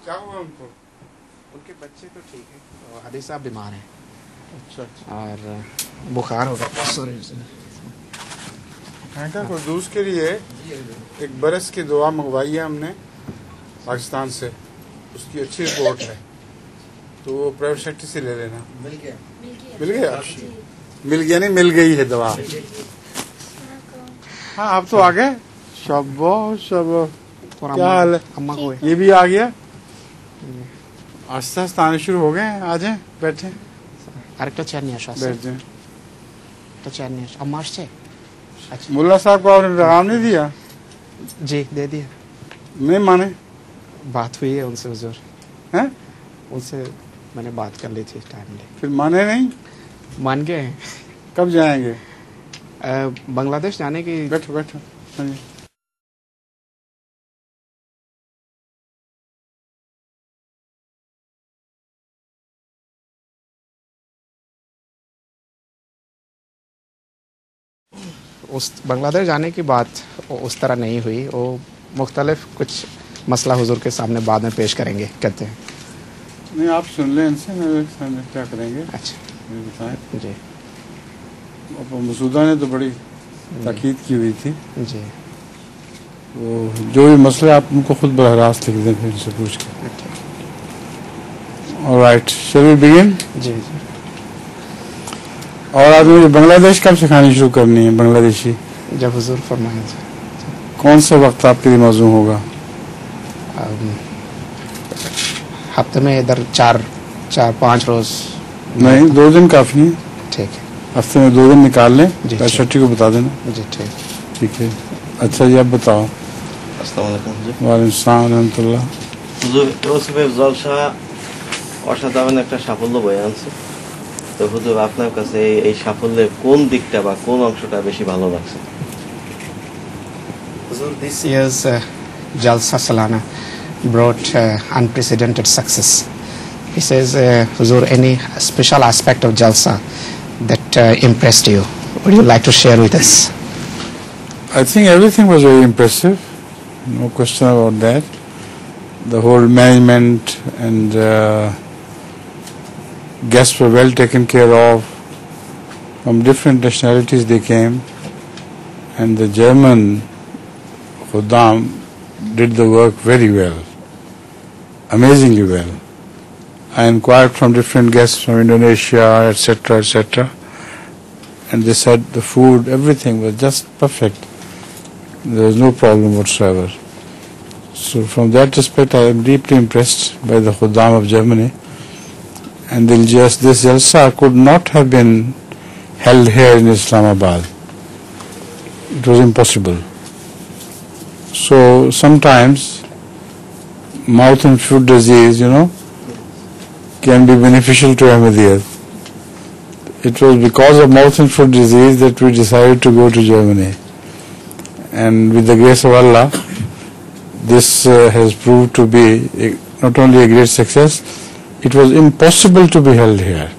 क्या हुआ उनको? उनके बच्चे तो ठीक है, तो हादी साहब बीमार हैं। अच्छा और बुखार होगा। सॉरी कुद्दूस के लिए एक बरस की दुआ मंगवाई है हमने पाकिस्तान से, उसकी अच्छी रिपोर्ट है, तो वो प्राइवेट सेक्टर से ले लेना। मिल गया नहीं, मिल गई है दवा। हाँ आप तो आ गए। शाबाश शाबाश, क्या हाल है? अम्मा को ये भी आ गया। आस्ता आस्ता आने शुरू हो गए हैं। आ जाए, बैठे আরেকটা চেয়ার নিয়ে আসো। बैठ जाए। একটা চেয়ার নিয়ে আসো। আম্মা আসছে? अच्छा मुल्ला साहब को आपने पैगाम नहीं दिया? जी दे दिया। नहीं माने? बात हुई है उनसे हुजूर, हैं? उनसे मैंने बात कर ली थी टाइमली। फिर माने नहीं? मान गए हैं। कब जाएंगे? बांग्लादेश जाने की। बैठो बैठो। हाँ जी। उस बांग्लादेश जाने की बात उस तरह नहीं हुई, वो मुख्तलिफ कुछ मसला हुजूर के सामने बाद में पेश करेंगे कहते हैं। नहीं आप सुन लें इनसे, मैं क्या करेंगे। अच्छा बताएं जी। मसूदा ने तो बड़ी ताकीद की हुई थी जी। वो जो भी मसले आप उनको खुद बराह रास्त लिख दें फिर उनसे पूछ के। Alright, shall we begin? जी जी। और आज मुझे बांग्लादेश कब सिखानी शुरू करनी है? बांग्लादेशी जब हुजूर फरमाएं। कौन सा वक्त आपके लिए मौजूद होगा? हफ्ते में इधर 4-5 रोज। नहीं, 2 दिन काफी है। ठीक है, हफ्ते में 2 दिन निकाल लें। जी, पैशट्टी को बता देना। जी ठीक। ठीक है। अच्छा जी, आप बताओ। আসসালামু আলাইকুম হুজুর। ওয়ালাইকুম আসসালাম ওয়া রাহমাতুল্লাহ। হুজুর ইউসুফের জলসা অসাধারণ একটা সাফল্য বয়ে আনছে, তো হুজুর আপনার কাছে এই সাফল্যের কোন দিকটা বা কোন অংশটা বেশি ভালো লাগছে? Huzur, this year's Jalsa Salana brought unprecedented success. He says, Huzur, any special aspect of Jalsa that impressed you? Would you like to share with us? I think everything was very impressive, no question about that. The whole management and guests were well taken care of. From different nationalities they came, and the German Khuddam did the work very well, amazingly well. I inquired from different guests from Indonesia, etc., etc., and they said the food, everything was just perfect. There was no problem whatsoever. So from that respect, I am deeply impressed by the Khuddam of Germany. And this Jalsa could not have been held here in Islamabad. It was impossible. So sometimes mouth and foot disease, can be beneficial to Ahmadiyyat. It was because of mouth and foot disease that we decided to go to Germany. And with the grace of Allah, this has proved to be not only a great success, it was impossible to be held here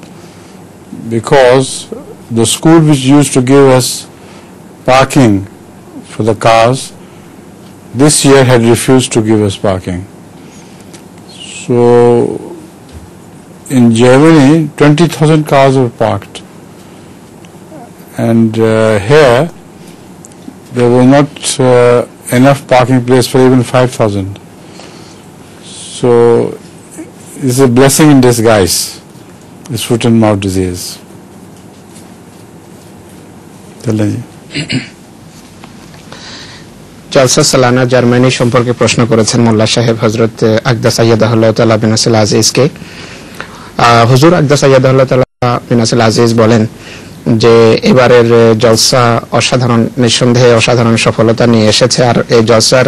because the school which used to give us parking for the cars this year had refused to give us parking. So in Germany 20,000 cars were parked, and here there was not enough parking place for even 5,000. So it's a blessing in disguise, this foot and mouth disease. Jalsa Salana Germany সম্পর্কে প্রশ্ন করেছেন মোল্লা সাহেব হযরত আকদাস আইয়াদাহুল্লাহ তাআলা বিন নাসিল আজিজকে। হুজুর আকদাস আইয়াদাহুল্লাহ তাআলা বিন নাসিল আজিজ বলেন যে এবারের জলসা অসাধারণ, নিঃসন্দেহে অসাধারণ সফলতা নিয়ে এসেছে, আর এই জলসার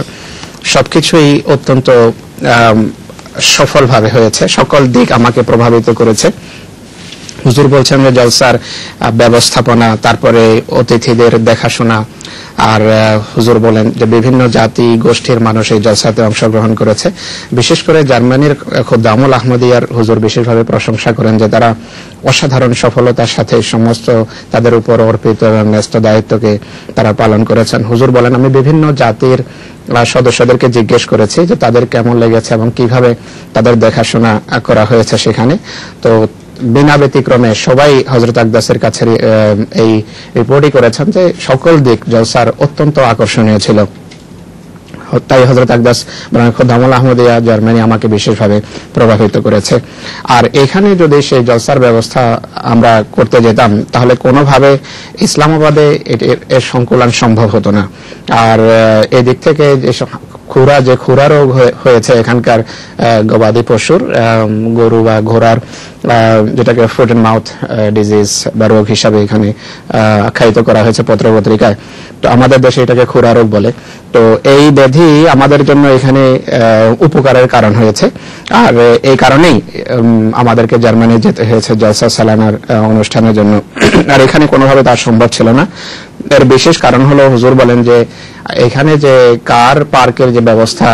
সবকিছুই অত্যন্ত সফলভাবে হয়েছে, সকল দিক আমাকে প্রভাবিত করেছে। হুজুর বলছেন যে জলসার ব্যবস্থাপনা, তারপরে অতিথিদের দেখাশোনা, আর হুজুর বলেন যে বিভিন্ন জাতি গোষ্ঠীর মানুষ এই জলসাতে অংশগ্রহণ করেছে। বিশেষ করে জার্মানির খুদ্দামুল আহমদিয়ার হুজুর বিশেষভাবে প্রশংসা করেন যে তারা অসাধারণ সফলতার সাথে সমস্ত তাদের উপর অর্পিত এবং ন্যস্ত দায়িত্বকে তারা পালন করেছেন। হুজুর বলেন, আমি বিভিন্ন জাতির সদস্যদেরকে জিজ্ঞেস করেছি যে তাদের কেমন লেগেছে এবং কিভাবে তাদের দেখাশোনা করা হয়েছে সেখানে। তো বিনা ব্যতিক্রমে সবাই হযরত আকদাসের কাছে এই রিপোর্টই করেছেন যে সকল দিক জলসার অত্যন্ত আকর্ষণীয় ছিল। তাই হযরত আকদাস খুদ্দামুল আহমদিয়া জার্মানি আমাকে বিশেষভাবে প্রভাবিত করেছে। আর এখানে যদি সেই জলসার ব্যবস্থা আমরা করতে যেতাম তাহলে কোনোভাবে ইসলামাবাদে এর সংকুলন সম্ভব হতো না। আর এদিক থেকে যে খুরা রোগ হয়েছে এখানকার গবাদি পশুর, গরু বা ঘোড়ার, যেটাকে ফুট অ্যান্ড মাউথ ডিজিজ বা রোগ হিসাবে এখানে আখ্যায়িত করা হয়েছে পত্রপত্রিকায়। তো আমাদের দেশে এটাকে খুরা রোগ বলে। তো এই ব্যাধি আমাদের জন্য এখানে উপকারের কারণ হয়েছে। আর এই কারণেই আমাদেরকে জার্মানি যেতে হয়েছে জলসা সালানার অনুষ্ঠানের জন্য। আর এখানে কোনোভাবে তার সম্ভব ছিল না। এর বিশেষ কারণ হলো, হুজুর বলেন যে এখানে যে কার পার্কের যে ব্যবস্থা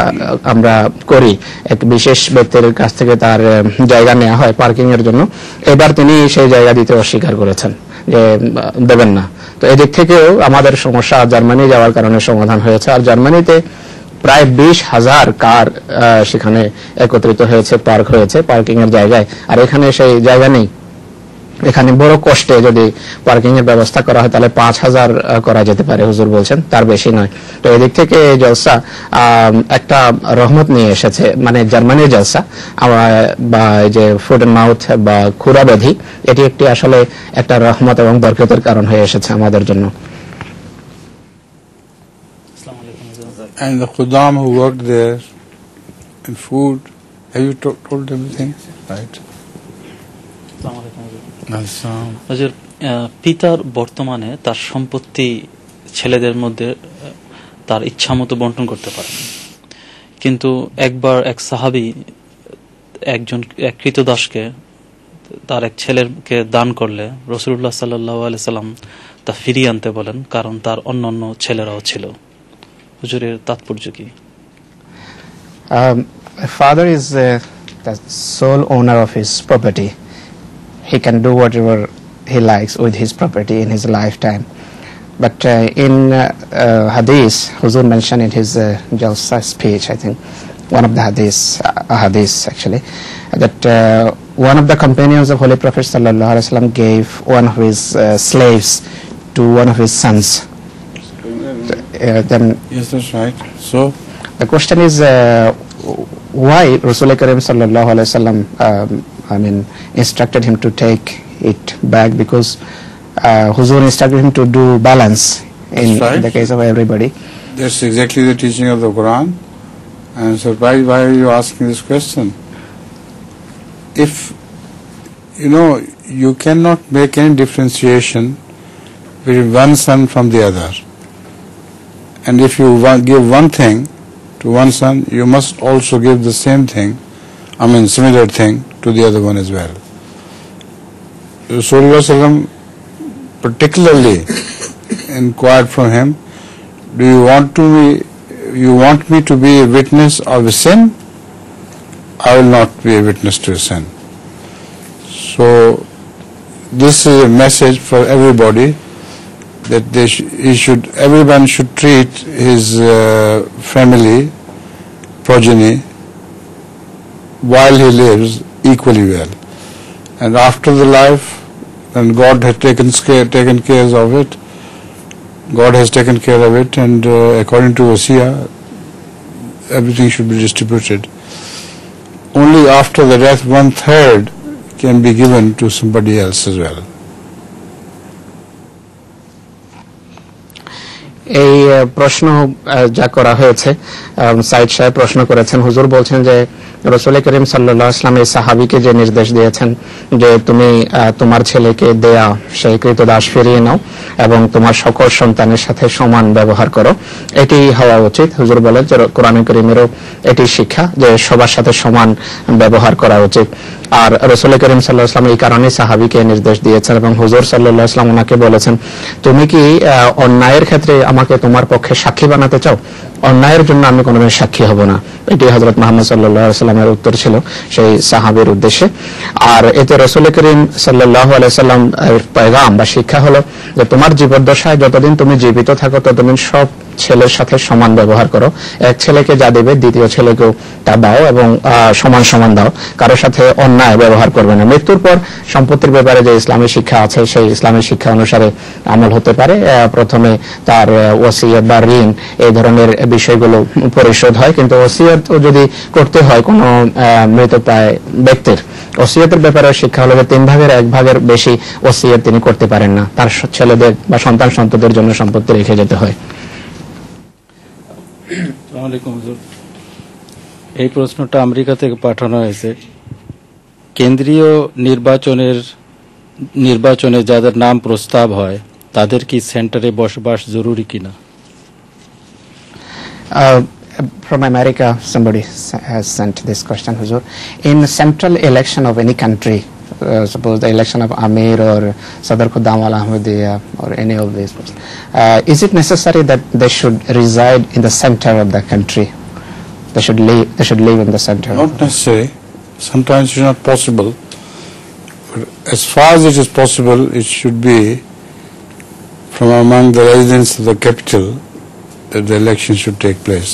আমরা করি, এক বিশেষ ব্যক্তির কাছ থেকে তার জায়গা নেওয়া হয় পার্কিং এর জন্য, এবার তিনি সেই জায়গা দিতে অস্বীকার করেছেন যে দেবেন না। তো এদিক থেকেও আমাদের সমস্যা জার্মানি যাওয়ার কারণে সমাধান হয়েছে। আর জার্মানিতে প্রায় 20,000 কার সেখানে একত্রিত হয়েছে, পার্ক হয়েছে পার্কিং এর জায়গায়। আর এখানে সেই জায়গা নেই। এখানে বড় কষ্টে যদি পার্কিং এর ব্যবস্থা করা হয় তাহলে 5,000 করা যেতে পারে, হুজুর বলছেন, তার বেশি নয়। তো এদিক থেকে জলসা একটা রহমত নিয়ে এসেছে, মানে জার্মানির জলসা বা যে ফুট অ্যান্ড মাউথ বা খুরা ব্যাধি, এটি একটি আসলে একটা রহমত এবং বরকতের কারণ হয়ে এসেছে আমাদের জন্য। And the Khuddam who worked there in food, have you told everything? Right. হুজুর, পিতার বর্তমানে তার সম্পত্তি ছেলেদের মধ্যে তার ইচ্ছা মতো বন্টন করতে পারেন, কিন্তু একবার এক সাহাবী এক কৃতদাসকে তার এক ছেলেকে দান করলে রাসূলুল্লাহ সাল্লাল্লাহু আলাইহি সাল্লাম তা ফিরিয়ে আনতে বলেন, কারণ তার অন্যান্য ছেলেরাও ছিল। হুজুরের তাৎপর্য কি? Father is the sole owner of his property. He can do whatever he likes with his property in his lifetime. But in hadith, Huzur mentioned in his Jalsa speech, I think, one of the hadith actually, that one of the companions of Holy Prophet sallallahu alaihi wasallam gave one of his slaves to one of his sons. Then yes, that's right. So the question is, why Rasul Karim sallallahu alaihi wasallam instructed him to take it back, because Huzur instructed him to do balance in the case of everybody. That's exactly the teaching of the Quran. I'm surprised why are you asking this question. If you cannot make any differentiation between one son from the other, and if you give one thing to one son, you must also give the same thing, similar thing to the other one as well. Rasulullah sallam particularly inquired from him, do you want me to be a witness of a sin? I will not be a witness to a sin. So this is a message for everybody, that everyone should treat his family, progeny, while he lives, equally well. And after the life, and God has taken care of it, and according to Wasiyah, everything should be distributed. Only after the death, 1/3 can be given to somebody else as well. এই প্রশ্ন যা করা হয়েছে, সাইদ সাহেব প্রশ্ন করেছেন, হুজুর বলছেন যে রাসূল করিম সাল্লাল্লাহু আলাইহি ওয়াসাল্লাম এই সাহাবীকে যে নির্দেশ দিয়েছেন যে তুমি তোমার ছেলেকে দেয়া সেই কৃতদাস ফিরিয়ে নাও এবং তোমার সকল সন্তানের সাথে সমান ব্যবহার করো, এটি হওয়া উচিত। হুজুর বলেন যে কোরআন কারীমেরও এটি শিক্ষা যে সবার সাথে সমান ব্যবহার করা উচিত। আর রাসূল করিম সাল্লাল্লাহু আলাইহি ওয়াসাল্লাম এই কারণে সাহাবীকে নির্দেশ দিয়েছেন এবং হুজুর সাল্লাল্লাহু আলাইহি ওয়াসাল্লাম ওনাকে বলেছেন তুমি কি অন্যায়ের ক্ষেত্রে আমাকে তোমার পক্ষে সাক্ষী বানাতে চাও? অন্যায়ের জন্য আমি কোনোদিন সাক্ষী হব না। এটি হযরত মুহাম্মদ সাল্লাল্লাহু আলাইহি ওয়াসাল্লামের উত্তর ছিল সেই সাহাবীর উদ্দেশ্যে। আর এতে রাসূল করিম সাল্লাল্লাহু আলাইহি ওয়াসাল্লাম এর পয়গাম বা শিক্ষা হলো যে তোমার জীবদ্দশায় যতদিন তুমি জীবিত থাকো ততদিন সব ছেলের সাথে সমান ব্যবহার করো। এক ছেলেকে যা দেবে দ্বিতীয় ছেলেকেও তা দাও এবং সমান সমান দাও, কারোর সাথে অন্যায় ব্যবহার করবে না। মৃত্যুর পর সম্পত্তির ব্যাপারে যে ইসলামী শিক্ষা আছে সেই ইসলামী শিক্ষা অনুসারে আমল হতে পারে। প্রথমে তার ওসিয়ত বা ঋণ এই ধরনের বিষয়গুলো পরিশোধ হয়, কিন্তু ওসিয়ত যদি করতে হয় কোনো মৃতপ্রায় ব্যক্তির, ওসিয়তের ব্যাপারে শিক্ষা হলো যে 3 ভাগের 1 ভাগের বেশি ওসিয়ত তিনি করতে পারেন না, তার ছেলেদের বা সন্তান সন্ততিদের জন্য সম্পত্তি রেখে যেতে হয়। আসসালামু আলাইকুম হুজুর, এই প্রশ্নটা আমেরিকা থেকে পাঠানো হয়েছে। কেন্দ্রীয় নির্বাচনে যাদের নাম প্রস্তাব হয় তাদের কি সেন্টারে বসবাস জরুরি কিনা? From America, somebody has sent this question, Huzur. In central election of any country, suppose the election of Amir or Sadr Khuddam al Ahmadiyya or any of these, is it necessary that they should reside in the center of the country? They should live in the center. Not necessary. Sometimes it's not possible. But as far as it is possible, it should be from among the residents of the capital that the election should take place.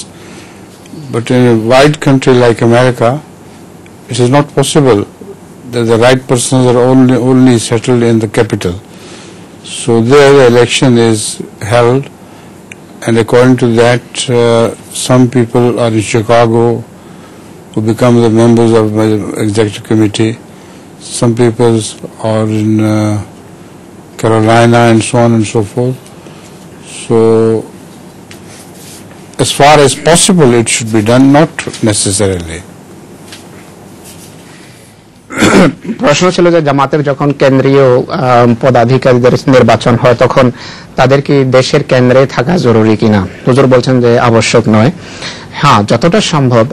But in a wide country like America, it is not possible that the right persons are only settled in the capital. So there the election is held, and according to that, some people are in Chicago who become the members of my executive committee. Some people are in Carolina and so on and so forth. So as far as possible it should be done, not necessarily. প্রশ্ন ছিল যে জামাতের যখন কেন্দ্রীয় পদাধিকারীদের নির্বাচন হয় তখন তাদের কি দেশের কেন্দ্রে থাকা জরুরি কিনা? হুজুর বলছেন যে আবশ্যক নয়। হ্যাঁ, যতটা সম্ভব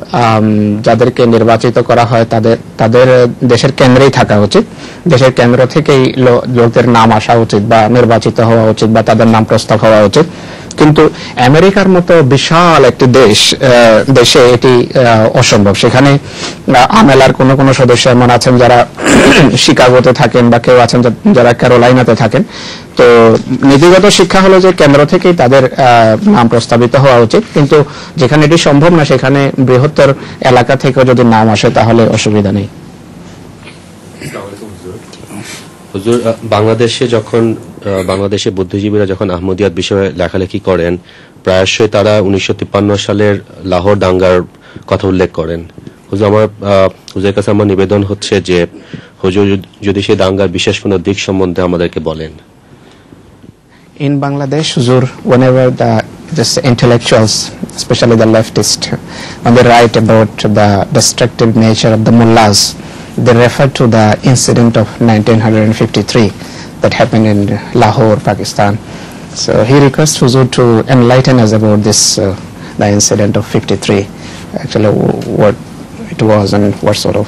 যাদেরকে নির্বাচিত করা হয় তাদের দেশের কেন্দ্রেই থাকা উচিত। দেশের কেন্দ্র থেকেই লোকদের নাম আসা উচিত বা নির্বাচিত হওয়া উচিত বা তাদের নাম প্রস্তাব হওয়া উচিত। কিন্তু আমেরিকার মতো বিশাল একটি দেশে এটি অসম্ভব। সেখানে আমেলার কোনো সদস্য এমন আছেন যারা শিকাগোতে থাকেন বা কেউ আছেন যারা ক্যারোলাইনাতে থাকেন। তো নীতিগত শিক্ষা হলো যে কেন্দ্র থেকেই তাদের নাম প্রস্তাবিত হওয়া উচিত, কিন্তু যেখানে এটি সম্ভব না সেখানে বৃহত্তর এলাকা থেকেও যদি নাম আসে তাহলে অসুবিধা নেই। হুজুর, বাংলাদেশে বুদ্ধিজীবীরা যখন আহমদিয়াত বিষয়ে লেখালেখি করেন প্রায়শই তারা 1953 সালের লাহোর দাঙ্গার কথা উল্লেখ করেন। হুজুরের কাছে আমার নিবেদন হচ্ছে যে হুজুর যদি সেই দাঙ্গার বিশেষ কোনো দিক সম্বন্ধে আমাদেরকে বলেন। In Bangladesh, Huzur, whenever the intellectuals, especially the leftists, when they write about the destructive nature of the mullahs, they refer to the incident of 1953 that happened in Lahore, Pakistan. So he requests Huzur to enlighten us about this, the incident of 53, actually what it was and what sort of...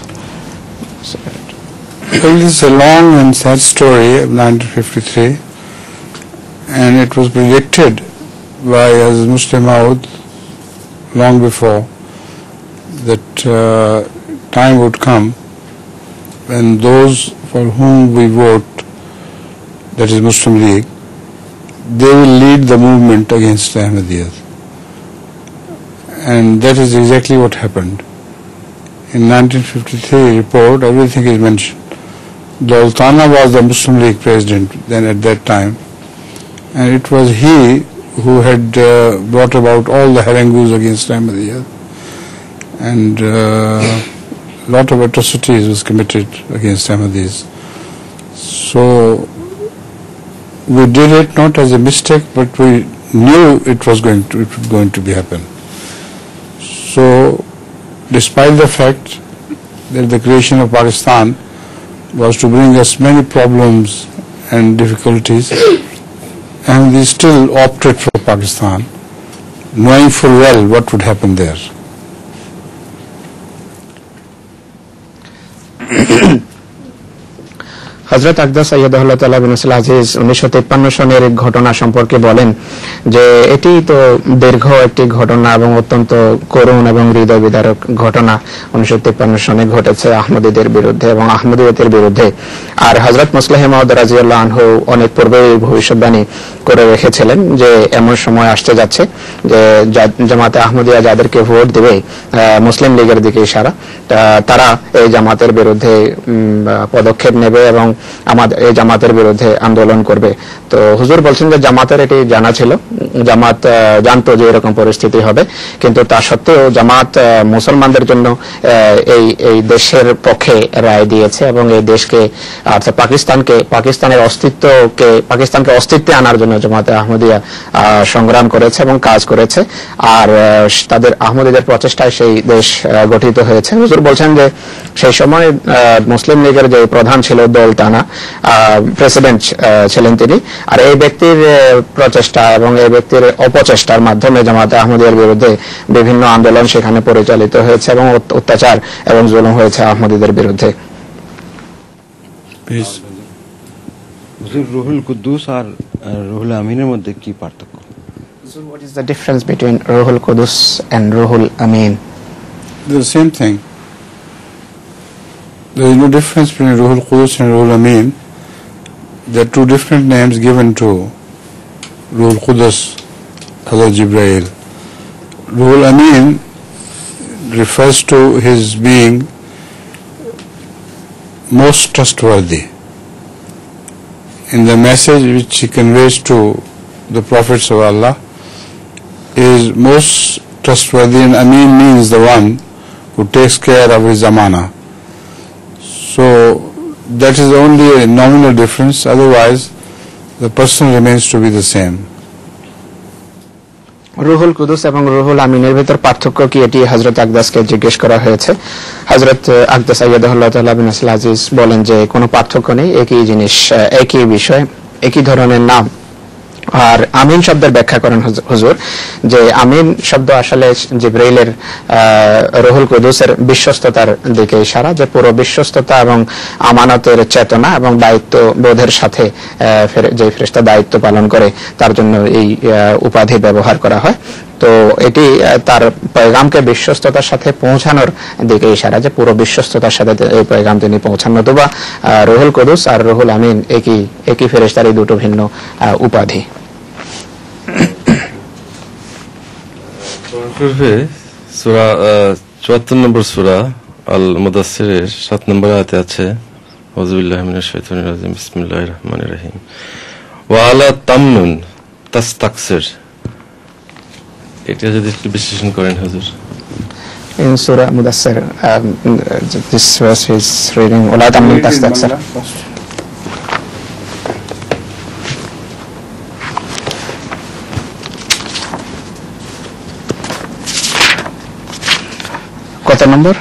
Well, this is a long and sad story of 1953, and it was predicted by Aziz Muslim Maud long before that time would come when those for whom we vote, that is Muslim League, they will lead the movement against Ahmadiyyat. And that is exactly what happened. In 1953 report, everything is mentioned. Daultana was the Muslim League president then at that time, and it was he who had brought about all the harangues against Ahmadiyyat, and a lot of atrocities was committed against Ahmadis. So we did it not as a mistake, but we knew it was going to be happen. So, despite the fact that the creation of Pakistan was to bring us many problems and difficulties, and we still opted for Pakistan, knowing full well what would happen there. হযরত আকদাস সাইয়্যিদুল্লাহ তাআলা বিন নাসিল আজিজ 1953 সনের এক ঘটনা সম্পর্কে বলেন যে এটি তো দীর্ঘ একটি ঘটনা এবং অত্যন্ত করুণ এবং হৃদয় বিদারক ঘটনা 1953 সনে ঘটেছে আহমদীদের বিরুদ্ধে এবং আহমদিয়তের বিরুদ্ধে। আর হযরত মুসলিহ মাউদ রাদিয়াল্লাহু আনহু অনেক পূর্বেই ভবিষ্যৎবাণী করে রেখেছিলেন যে এমন সময় আসতে যাচ্ছে যে জামাতে আহমদিয়া যাদেরকে ভোট দেবে মুসলিম লীগের দিকে ইশারা, তারা এই জামাতের বিরুদ্ধে পদক্ষেপ নেবে এবং আমাদের এই জামাতের বিরুদ্ধে আন্দোলন করবে। তো হুজুর বলছেন যে জামাতের এটি জানা ছিল, জামাত জানতো যে এরকম পরিস্থিতি হবে, কিন্তু তা সত্ত্বেও জামাত মুসলমানদের জন্য এই দেশের পক্ষে রায় দিয়েছে এবং এই দেশকে অর্থাৎ পাকিস্তানকে অস্তিত্বে আনার জন্য জামাতে আহমদিয়া সংগ্রাম করেছে এবং কাজ করেছে। আর তাদের আহমদীদের প্রচেষ্টায় সেই দেশ গঠিত হয়েছে। হুজুর বলছেন যে সেই সময় মুসলিম লীগের যে প্রধান ছিল দল টানা প্রেসিডেন্ট ছিলেন তিনি, আর এই ব্যক্তির প্রচেষ্টা এবং এই ব্যক্তির অপচেষ্টার মাধ্যমে জামাতে আহমদিয়ার বিরুদ্ধে বিভিন্ন আন্দোলন সেখানে পরিচালিত হয়েছে এবং অত্যাচার এবং জুলুম হয়েছে আহমদীদের বিরুদ্ধে। রুহুল কুদ্দুস আর রুহুল আমিনের মধ্যে কি পার্থক্য? What is the difference between Ruhul Qudus and Ruhul Amin? The same thing. There is no difference between Ruhul Qudus and Ruhul Amin. There are two different names given to Ruhul Qudus, Hazrat Jibreel. Ruhul Amin refers to his being most trustworthy in the message which he conveys to the prophets of Allah. Is most trustworthy, and Amin means the one who takes care of his amana. So that is only a nominal difference, otherwise the person remains to be the same. Ruhul Quddus এবং রুহুল আমিনের ভিতর পার্থক্য কি, এটি হযরত আকদাসকে জিজ্ঞেস করা হয়েছে। হযরত আকদাস আইয়াদাহুল্লাহ তাআলা বিন নাসিল আজিজ বলেন যে কোনো পার্থক্য নেই, একই জিনিস, একই বিষয়, একই ধরনের নাম। আর আমিন শব্দের ব্যাখ্যা করেন হুজুর যে আমিন শব্দ আসলে জিবরাইলের রুহুল কুদুসের বিশ্বস্ততার দিকে ইশারা, যে পুরো বিশ্বস্ততা এবং আমানতের চেতনা এবং দায়িত্ব বোধের সাথে যে ফেরেশতা দায়িত্ব পালন করে তার জন্য এই উপাধি ব্যবহার করা হয়। তো এটি তার পয়গামকে বিশ্বস্ততার সাথে পৌঁছানোর দিকে ইশারা, যে পুরো বিশ্বস্ততার সাথে এই পয়গাম তিনি পৌঁছান। নতুবা রুহুল কুদুস আর রুহুল আমিন একই ফেরেশতার এই দুটো ভিন্ন উপাধি। সূরা ৭৪ নম্বর সূরা আল মুদাসসিরের ৭ নম্বর আয়াতে আছে, আউযুবিল্লাহি মিনাশ শাইতানির রাজিম, বিসমিল্লাহির রহমানির রহিম, ওয়া আলা তামনুন তাস্তাকসির। এটা যদি একটু বিশ্লেষণ করেন হুজুর। In Surah Mudassir, this verse is reading ওয়ালা তামনুন তাস্তাকসির। কত নম্বর?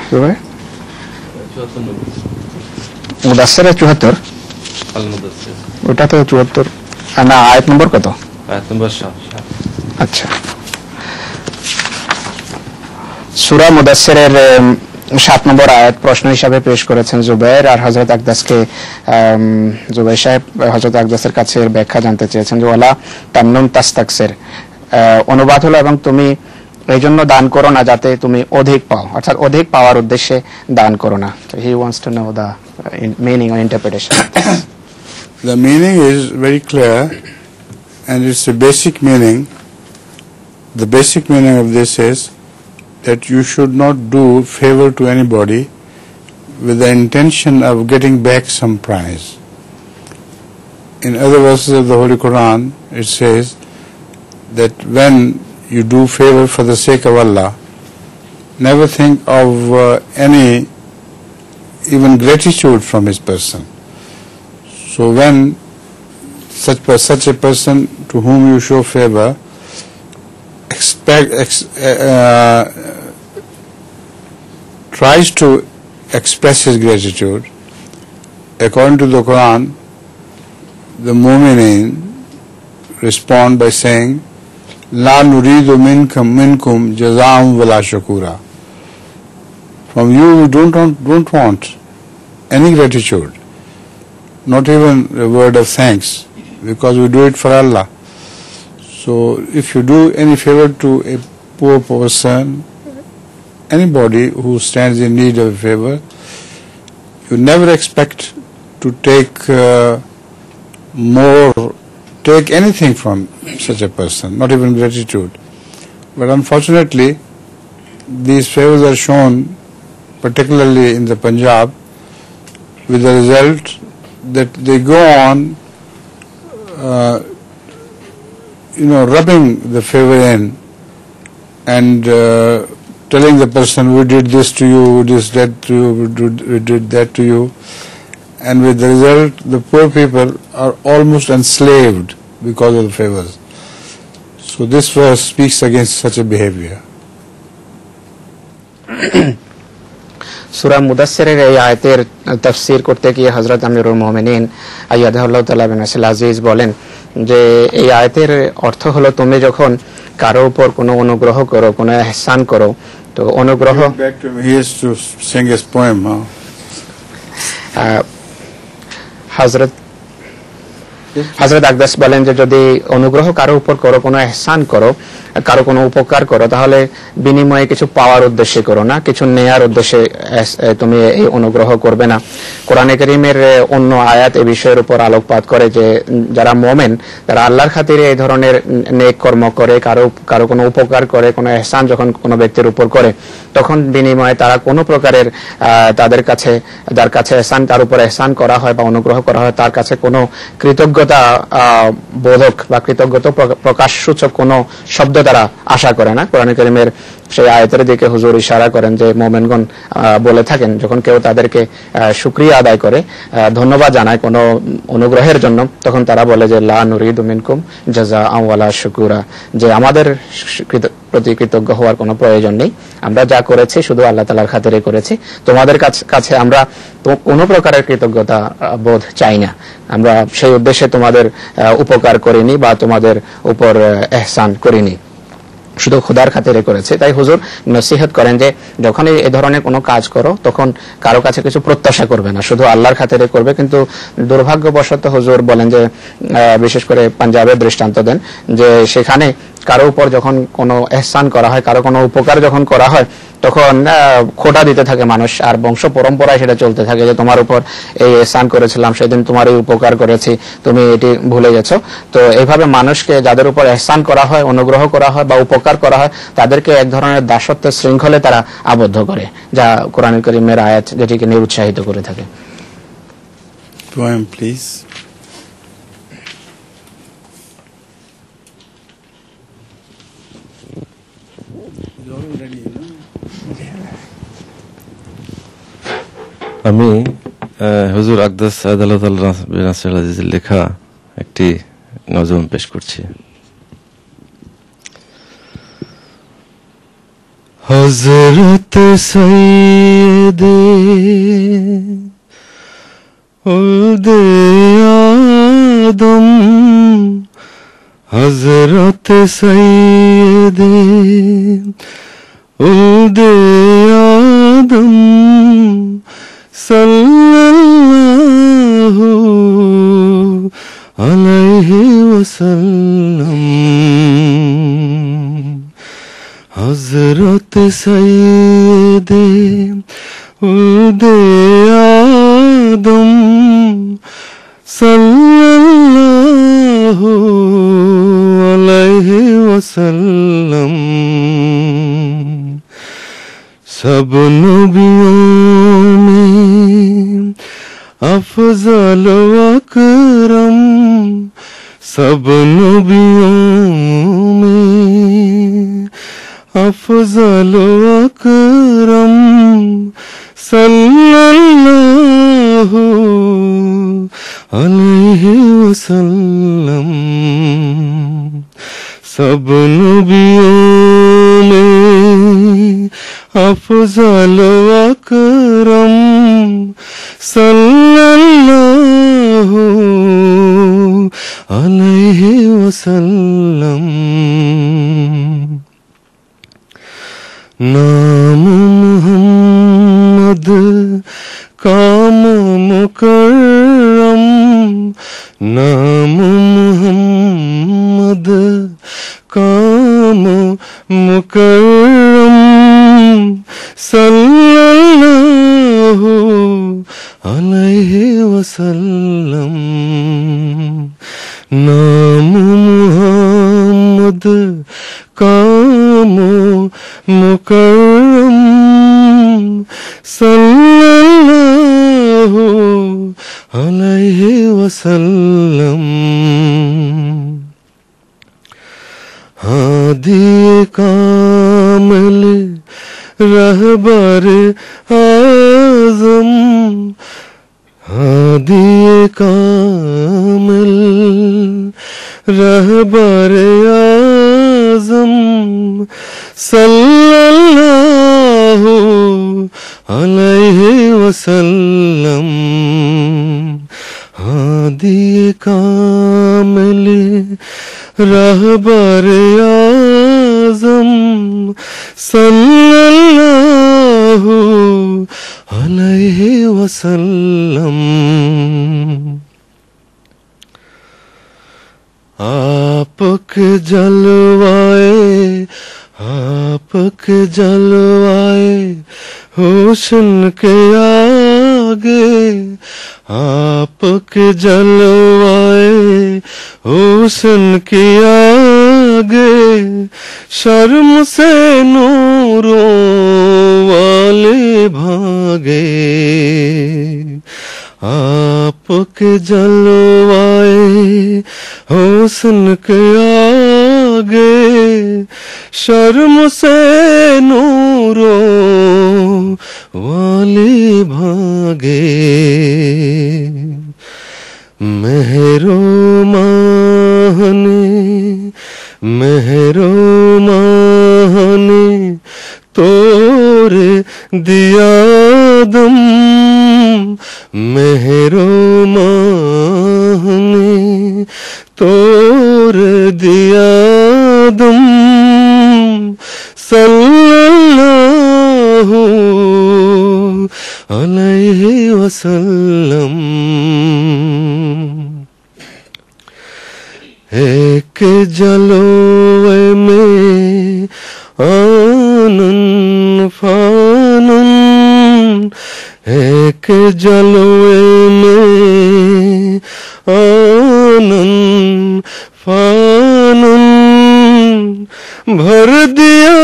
মুদাসসিরে ৭৪, ওটা তো ৭৪ না, আয়াত নম্বর কত? আয়াত নম্বর ৭। আচ্ছা, সূরা মুদাসসিরের ৭ নম্বর আয়াত প্রশ্ন হিসাবে পেশ করেছেন জুবাইর, আর হযরত আকদাসকে জুবাইর সাহেব হযরত আকদাসের কাছে ব্যাখ্যা জানতে চেয়েছেন যে ওয়ালা তামনুন তাস্তাকসির অনুবাদ হলো এবং তুমি এই জন্য দান করো না যাতে তুমি অধিক পাও, অর্থাৎ অধিক পাওয়ার উদ্দেশ্যে দান করো না। He wants to know the meaning or interpretation. The meaning is very clear and it's a basic meaning. The basic meaning of this is that you should not do favor to anybody with the intention of getting back some prize. In other verses of the Holy Quran, it says that when you do favor for the sake of Allah, never think of any even gratitude from his person. So when such a person to whom you show favor tries to express his gratitude, according to the Quran, the mu'mineen respond by saying, La nuridu minkum jaza'am wala shakura. From you we don't want any gratitude, not even a word of thanks, because we do it for Allah. So if you do any favor to a poor person, anybody who stands in need of a favor, you never expect to take anything from such a person, not even gratitude. But unfortunately, these favors are shown, particularly in the Punjab, with the result that they go on rubbing the favor in and telling the person, we did this to you, we did that to you, we did that to you. And with the result, the poor people are almost enslaved because of the favors. So this verse speaks against such a behavior. সূরা মুদাসসিরের এই আয়াতের তাফসীর করতে গিয়ে হযরত আমিরুল মুমিনিন আইয়াদাহুল্লাহু তাআলা বিন নাসিল আজিজ বলেন যে এই আয়াতের অর্থ হলো তুমি যখন কারো উপর কোনো অনুগ্রহ করো, কোনো ইহসান করো, তো অনুগ্রহ He has to sing his poem. হযরত আকদাস বলেন যে যদি অনুগ্রহ কারো উপর করো, কোনো ইহসান করো, কারো কোনো উপকার করো, তাহলে বিনিময়ে কিছু পাওয়ার উদ্দেশ্যে করো না, কিছু নেয়ার উদ্দেশ্যে তুমি এই অনুগ্রহ করবে না। কোরআনে কারীমের অন্য আয়াত এই বিষয়ের উপর আলোকপাত করে যে যারা মুমিন তারা আল্লাহর খাতিরে এই ধরনের নেক কর্ম করে, কারো কোনো উপকার করে, কোনো ইহসান যখন কোনো ব্যক্তির উপর করে, তখন বিনিময়ে তারা কোনো প্রকারের তাদের কাছে যার কাছে ইহসান, তার উপর ইহসান করা হয় বা অনুগ্রহ করা হয়, তার কাছে কোনো কৃতজ্ঞতা বোধক বা কৃতজ্ঞতা প্রকাশ সূচক কোনো শব্দ তারা আশা করে না। কোরআন কারীমের সেই আয়াতের দিকে হুজুর ইশারা করেন যে মুমিনগণ বলে থাকেন যখন কেউ তাদেরকে শুকরিয়া আদায় করে, ধন্যবাদ জানায় কোনো অনুগ্রহের জন্য, তখন তারা বলে যে লা নুরিদু মিনকুম জাযাআন ওয়ালা শুকুরা, যে আমাদের প্রতি কৃতজ্ঞ হওয়ার কোনো প্রয়োজন নেই, আমরা যা করেছি শুধু আল্লাহ তাআলার খাতিরে করেছি, তোমাদের কাছে আমরা কোনো প্রকারের কৃতজ্ঞতা বোধ চাই না, আমরা সেই উদ্দেশ্যে তোমাদের উপকার করিনি বা তোমাদের উপর ইহসান করিনি, শুধু খোদার খাতিরে করেছে। তাই হুজুর নসিহত করেন যে যখন এই ধরনের কোনো কাজ করো তখন কারো কাছে কিছু প্রত্যাশা করবে না, শুধু আল্লাহর খাতিরে করবে। কিন্তু দুর্ভাগ্যবশত হুজুর বলেন যে বিশেষ করে পাঞ্জাবের দৃষ্টান্ত দেন যে সেখানে কারো উপর যখন কোনো ইহসান করা হয়, কারো কোনো উপকার যখন করা হয়, তখন খোটা দিতে থাকে মানুষ, আর বংশ পরম্পরায় সেটা চলতে থাকে যে তোমার উপর এই ইহসান করেছিলাম, সেদিন তোমার এই উপকার করেছি, তুমি এটি ভুলে গেছো। তো এইভাবে মানুষকে যাদের উপর ইহসান করা হয়, অনুগ্রহ করা হয় বা উপকার করা হয়, তাদেরকে এক ধরনের দাসত্বের শৃঙ্খলে তারা আবদ্ধ করে, যা কোরআন কারীমের আয়াত যেটিকে নিরুৎসাহিত করে থাকে। Poem, please. আমি হুজুর আকদাস আদালতুল্লাহ বিন নাসির আজিজের লেখা একটি নজম পেশ করছি। হযরত সৈয়দে উলদে আদম, হযরত সৈয়দে উলদে আদম সাল্লাল্লাহু আলাইহি ওয়াসাল্লাম, হযরত সৈয়দে উলদে আদম সাল্লাল্লাহু আলাইহি ওয়াসাল্লাম, सब नबियों में अफजल अकरम, सब नबियों में अफजल अकरम सल्लल्लाहु अलैहि वसल्लम, सब नबियों में अफजल अकरम सल्लल्लाहु अलैहि वसल्लम। नाम मुहम्मद काम मुकर्रम, नाम मुहम्मद काम मुकर्रम सल्लल्लाहु अलैहि वसल्लम। नाम मुहम्मद काम मुकर्रम सल्लल्लाहु अलैहि वसल्लम। हादी कामिल रहबर आज़म, हादी कामिल रहबर आज़म सल्लल्लाहु अलैहि वसल्लम। हादी कामिल रहबर आज़म सल्लल्लाहु अलैहि वसल्लम। आपके जलवाए, आपके जलवाए हुस्न के आगे, आपके जलवाए हुस्न के आगे शर्म से नूरों वाले भागे। आपके जलवाए हुस्न के आगे शर्म से नूरों वाले भागे। मेहरो माहने, मेहरो माहने तोरे दिया दम, मेहरो माहने तोरे दिया दम सल्लल्लाहु अलैहि वसल्लम। एक जलोए में आनन फानन, एक जलोए में आनन फानन भर दिया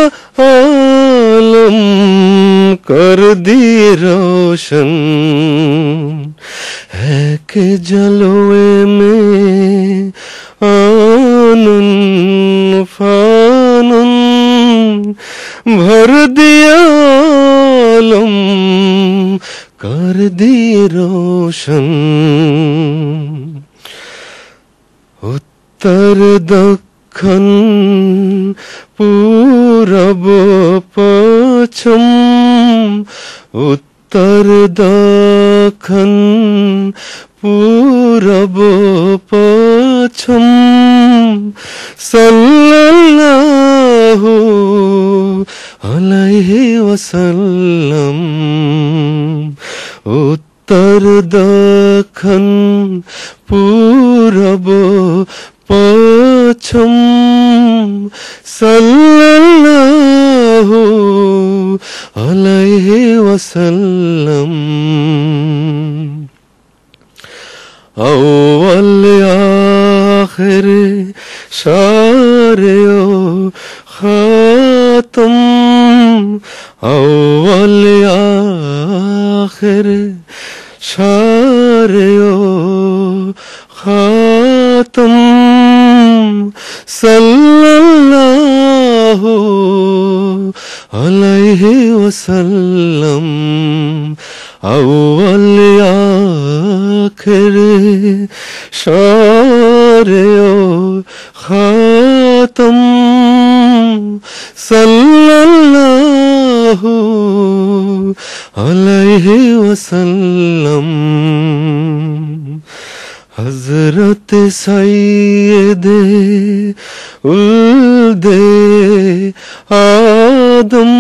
आलम कर दी रोशन। है के जलोए में आनन फानन भर दिया आलम कर दी रोशन। उत्तर दक्षिण पूरब पश्चिम, उत्तर दक्षिण पूरब पश्चिम सल्लल्लाहु अलैहि वसल्लम। उत्तर दक्षिण पूरब पश्चिम सल्लल्लाहु अलैहि वसल्लम। अव्वल आखिर शारे खातम, अव्वल आखिर शारे खातम सल्लल्लाहु अलैहि वसल्लम। अव्वल आखिर शारे खातम आदम सल्लल्लाहु अलैहि वसल्लम हजरत सैयदे उल्दे आदम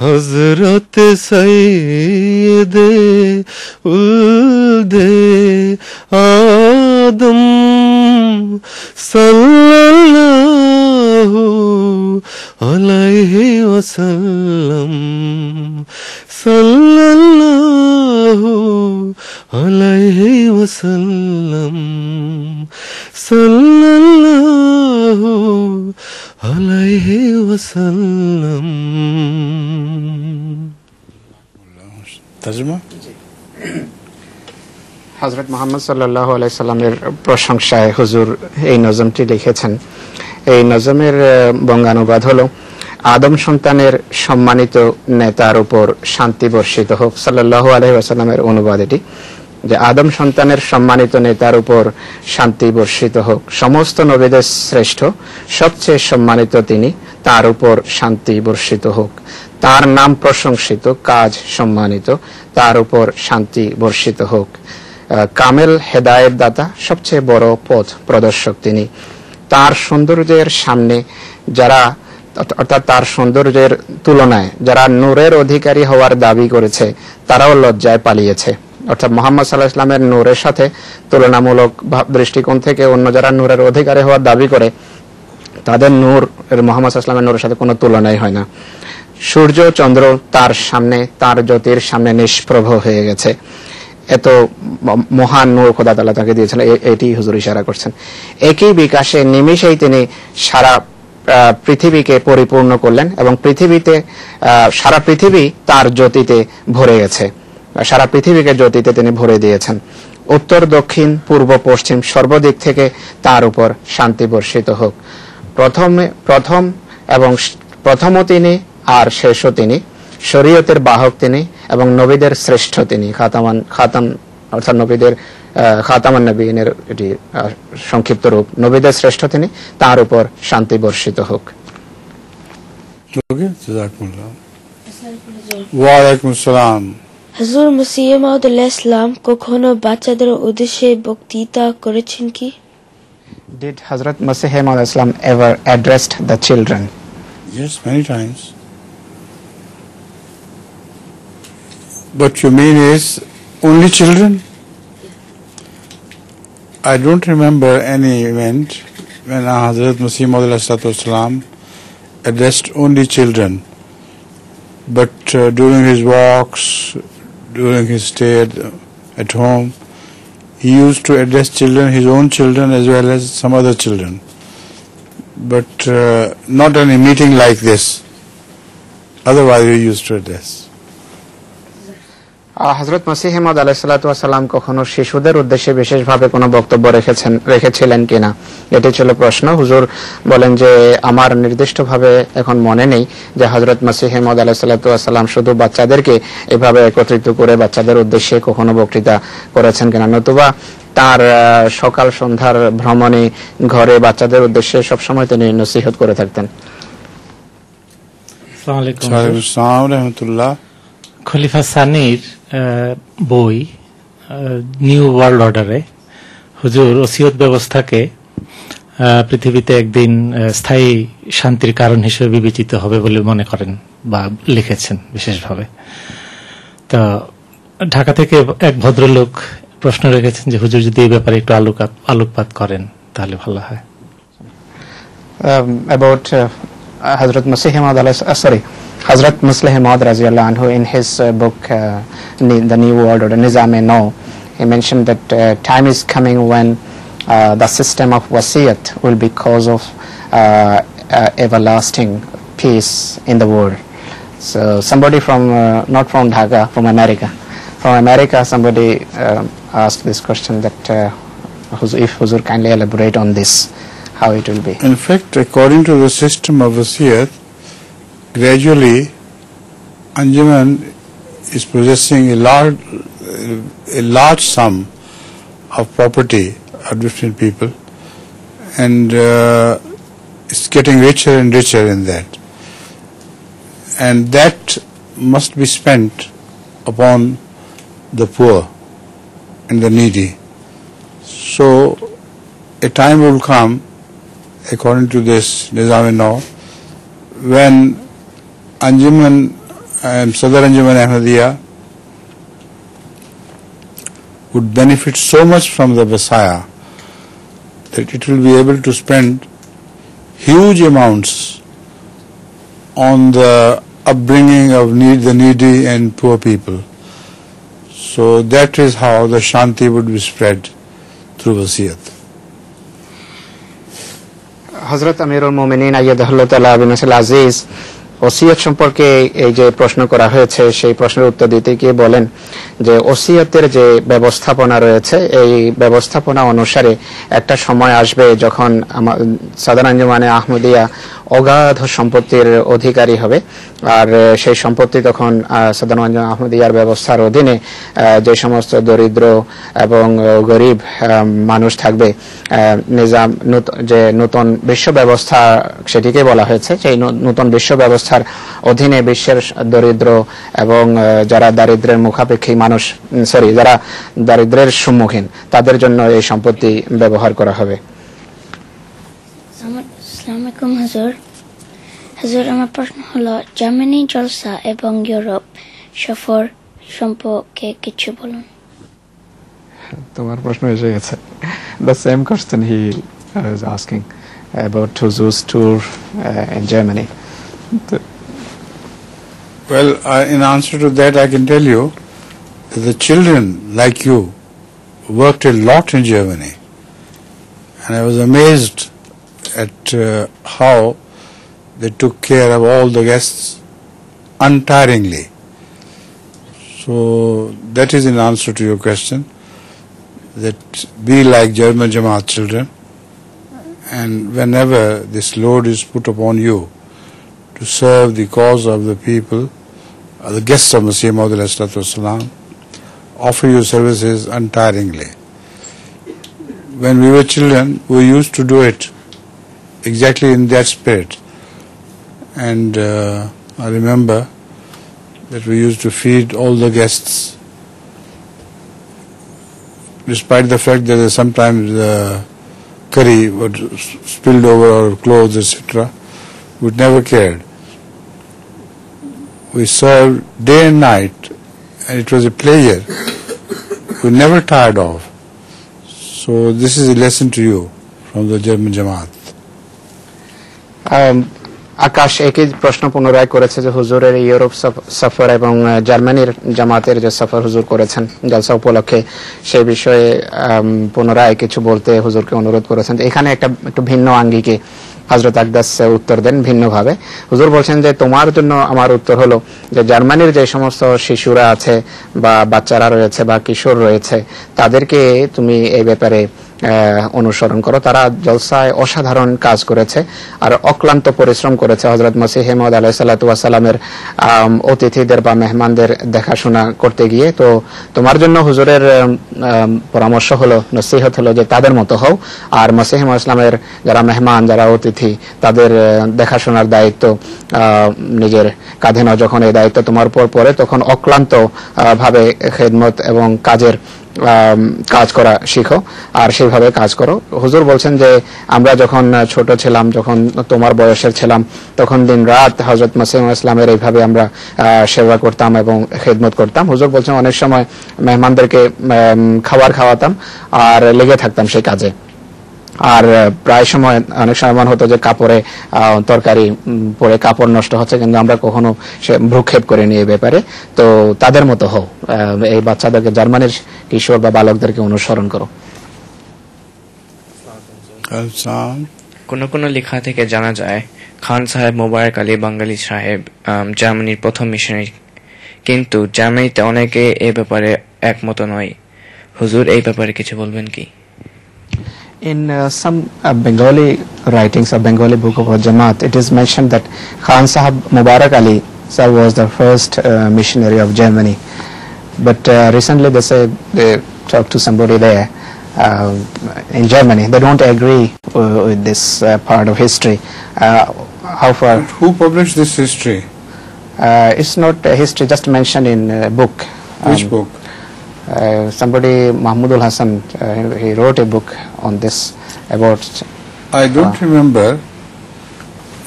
हजरत सैयदे उल्दे आदम सल्लल्लाहु अलैहि वसल्लम सल्लल्लाहु अलैहि वसल्लम सल्लल्लाहु अलैहि वसल्लम। तर्जुमा হযরত মুহাম্মদ সাল্লাল্লাহু আলাইহি সাল্লামের প্রশংসায় হুজুর এই নজমটি লিখেছেন। এই নজমের বঙ্গানুবাদ হলো আদম সন্তানের সম্মানিত নেতার উপর শান্তি বর্ষিত হোক। সাল্লাল্লাহু আলাইহি ওয়াসাল্লামের অনুবাদ এটি যে আদম সন্তানের সম্মানিত নেতার উপর শান্তি বর্ষিত হোক। সমস্ত নবীদের শ্রেষ্ঠ সবচেয়ে সম্মানিত তিনি, তার উপর শান্তি বর্ষিত হোক। তার নাম প্রশংসিত, কাজ সম্মানিত, তার উপর শান্তি বর্ষিত হোক। কামেল হেদায়েত দাতা, সবচেয়ে বড় পথ প্রদর্শক তিনি। তার সৌন্দর্যের সামনে যারা অর্থাৎ তার সৌন্দর্যের তুলনায় যারা নূরের অধিকারী হওয়ার দাবি করেছে তারাও লজ্জায় পালিয়েছে। অর্থাৎ মুহাম্মদ সাল্লাল্লাহু আলাইহি ওয়াসাল্লামের নূরের সাথে তুলনামূলক দৃষ্টিকোণ থেকে অন্য যারা নূরের অধিকারী হওয়ার দাবি করে তাদের নূর মুহাম্মদ সাল্লাল্লাহু আলাইহি ওয়াসাল্লামের নূরের সাথে কোনো তুলনাই হয় না। সূর্য চন্দ্র তার সামনে, তার জ্যোতির সামনে নিষ্প্রভ হয়ে গেছে। এত মহান নূর খোদা তাআলা তাকে দিয়েছেন, এটি হুজুর ইশারা করছেন। একই বিকাশে নিমিষেই তিনি সারা পৃথিবীকে পরিপূর্ণ করলেন এবং সারা পৃথিবী তার জ্যোতিতে ভরে গেছে। সারা পৃথিবীকে জ্যোতিতে তিনি ভরে দিয়েছেন। উত্তর দক্ষিণ পূর্ব পশ্চিম সর্বদিক থেকে তার উপর শান্তি বর্ষিত হোক। প্রথমও তিনি আর শেষও তিনি, শরীয়তের বাহক তিনি এবং নবীদের শ্রেষ্ঠ তিনি। খাতাম অর্থাৎ নবীদের খাতামান নবীনের এটি সংক্ষিপ্ত রূপ। নবীদের শ্রেষ্ঠ তিনি, তার উপর শান্তি বর্ষিত হোক। ওয়ালাইকুম আসসালাম। হুজুর মসিহ মাউদ আলাইহিস সালাম কখনো বাচ্চাদের উদ্দেশ্যে বক্তৃতা করেছেন কি? Did Hazrat Masih Maud Islam ever addressed the children? Yes, many times. But you mean is only children? I don't remember any event when Hazrat Masih Maud Islam addressed only children. But during his walks, during his stay at home, he used to address children, his own children as well as some other children. But not in a meeting like this. Otherwise he used to address. হযরত মসিহ মাউদ আলাইহিস সালাতু ওয়াস সালাম কখনো শিশুদের উদ্দেশ্যে বিশেষভাবে কোনো বক্তব্য রেখেছিলেন কিনা, এটি ছিল প্রশ্ন। হুজুর বলেন যে আমার নির্দিষ্টভাবে এখন মনে নেই যে হযরত মসিহ মাউদ আলাইহিস সালাতু ওয়াস সালাম শুধু বাচ্চাদেরকে এভাবে একত্রিত করে বাচ্চাদের উদ্দেশ্যে কখনো বক্তৃতা করেছেন কিনা, নতুবা তার সকাল সন্ধ্যার ভ্রমণে ঘরে বাচ্চাদের উদ্দেশ্যে সবসময় তিনি নসিহত করে থাকতেন। আসসালামু আলাইকুম। ওয়া আলাইকুম আসসালাম ওয়া রাহমাতুল্লাহ। খলিফা সানির বই নিউ ওয়ার্ল্ড অর্ডারে হুজুর ওসিয়ত ব্যবস্থাকে পৃথিবীতে একদিন স্থায়ী শান্তির কারণ হিসেবে বিবেচিত হবে বলে মনে করেন বা লিখেছেন বিশেষভাবে। তো ঢাকা থেকে এক ভদ্রলোক প্রশ্ন রেখেছেন যে হুজুর যদি এই ব্যাপারে একটু আলোকপাত করেন তাহলে ভালো হয়। About Hazrat Masih Maud Hazrat Musleh Maud Raziyallahu Anhu in his book The New World or Nizam-e-Nau, he mentioned that time is coming when the system of wasiyat will be cause of everlasting peace in the world. So somebody from not from Dhaka, from America, somebody asked this question that if Huzur kindly elaborate on this, how it will be. In fact, according to the system of wasiyat, gradually Anjuman is possessing a large sum of property of different people, and it's getting richer and richer in that. And that must be spent upon the poor and the needy. So a time will come, according to this Nizam-e-Nau, when Anjuman and Sadr Anjuman Ahmadiyya would benefit so much from the Messiah that it will be able to spend huge amounts on the upbringing of the needy and poor people. So that is how the Shanti would be spread through Wasiyat. হযরত আমিরুল মুমিনিন আইয়াদাহুল্লাহ তাআলা বিন নাসিল আজিজ ওসিয়ত সম্পর্কে এই যে প্রশ্ন করা হয়েছে সেই প্রশ্নের উত্তর দিতে গিয়ে বলেন যে ওসিয়তের যে ব্যবস্থাপনা রয়েছে এই ব্যবস্থাপনা অনুসারে একটা সময় আসবে যখন সাধারণ আঞ্জুমানে আহমদিয়া অগাধ সম্পত্তির অধিকারী হবে আর সেই সম্পত্তি তখন সাধারণ আঞ্জুমান আহমদিয়ার ব্যবস্থার অধীনে যে সমস্ত দরিদ্র এবং গরিব মানুষ থাকবে নিজাম যে নতুন বিশ্ব ব্যবস্থা সেটিকে বলা হয়েছে সেই নতুন বিশ্ব ব্যবস্থার অধীনে বিশ্বের দরিদ্র এবং যারা দারিদ্র্যের মুখাপেক্ষী মানুষ যারা দারিদ্র্যের সম্মুখীন তাদের জন্য এই সম্পত্তি ব্যবহার করা হবে। আসসালামু আলাইকুম হুজুর। হুজুর আমার প্রশ্ন হলো জার্মানি জলসা এবং ইউরোপ সফর সম্পর্কে কিছু বলুন। তোমার প্রশ্ন এসে গেছে। The same question he was asking about Huzur's tour in Germany. Well, in answer to that, I can tell you that the children, like you, worked a lot in Germany. And I was amazed at how they took care of all the guests untiringly. So that is in answer to your question, that be like German Jamaat children, and whenever this load is put upon you to serve the cause of the people, the guests of Masih Maud alayhi salatu wasalam, offer your services untiringly. When we were children, we used to do it exactly in that spirit. And I remember that we used to feed all the guests, despite the fact that sometimes the curry would spilled over our clothes, etc. We never cared. We served day and night, and it was a pleasure. We never tired of. So this is a lesson to you from the German Jamaat. আকাশ একই প্রশ্ন পুনরায় করেছে যে হুজুরের Europe সফর এবং জার্মানির জামাতের যে সফর হুজুর করেছেন জলসা উপলক্ষে সেই বিষয়ে পুনরায় কিছু বলতে হুজুরকে অনুরোধ করেছেন। এখানে একটু ভিন্ন আঙ্গিকে হযরত আকদাস উত্তর দেন ভিন্নভাবে। হুজুর বলছেন যে তোমার জন্য আমার উত্তর হলো যে জার্মানির যে সমস্ত শিশুরা আছে বা বাচ্চারা রয়েছে বা কিশোর রয়েছে তাদেরকে তুমি এই ব্যাপারে অনুসরণ করো। তারা জলসায় অসাধারণ কাজ করেছে আর অক্লান্ত পরিশ্রম করেছে হযরত মসিহ মাউদ আলাইহিস সালাতু ওয়াস সালামের অতিথিদের বা মেহমানদের দেখাশোনা করতে গিয়ে। তো তোমার জন্য হুজুরের পরামর্শ হলো নসিহত হলো যে তাদের মতো হও আর মসিহ মাউদ ইসলামের যারা মেহমান যারা অতিথি তাদের দেখাশোনার দায়িত্ব নিজের কাঁধে নাও। যখন এই দায়িত্ব তোমার উপর পড়ে তখন অক্লান্ত ভাবে খেদমত এবং কাজ করা শিখো আর সেইভাবে কাজ করো। হুজুর বলছেন যে আমরা যখন ছোট ছিলাম যখন তোমার বয়সের ছিলাম তখন দিন রাত হযরত মসিহ ইসলামের এইভাবে আমরা সেবা করতাম এবং খেদমত করতাম। হুজুর বলছেন অনেক সময় মেহমানদেরকে খাবার খাওয়াতাম আর লেগে থাকতাম সেই কাজে। আর প্রায় সময় অনেক সময় মনে হতো যে কাপড়ে তরকারি পরে কাপড় নষ্ট হচ্ছে কিন্তু আমরা কখনো ভ্রুক্ষেপ করিনি এই ব্যাপারে। তো তাদের মতো হও, এই বাচ্চাদেরকে জার্মানির কিশোর বা বালকদেরকে অনুসরণ করো। কোন লেখা থেকে জানা যায় খান সাহেব মোবারক আলী বাঙালি সাহেব জার্মানির প্রথম মিশনারি, কিন্তু জার্মানিতে অনেকে এই ব্যাপারে একমত নয়। হুজুর এই ব্যাপারে কিছু বলবেন কি? In some Bengali writings of Bengali book of Jamaat, it is mentioned that Khan Sahab Mubarak Ali sir was the first missionary of Germany. But recently they say they talked to somebody there in Germany. They don't agree with this part of history. How far? But who published this history? It's not history, just mentioned in a book. Which book? Somebody, Mahmudul Hasan, he wrote a book on this about. I don't remember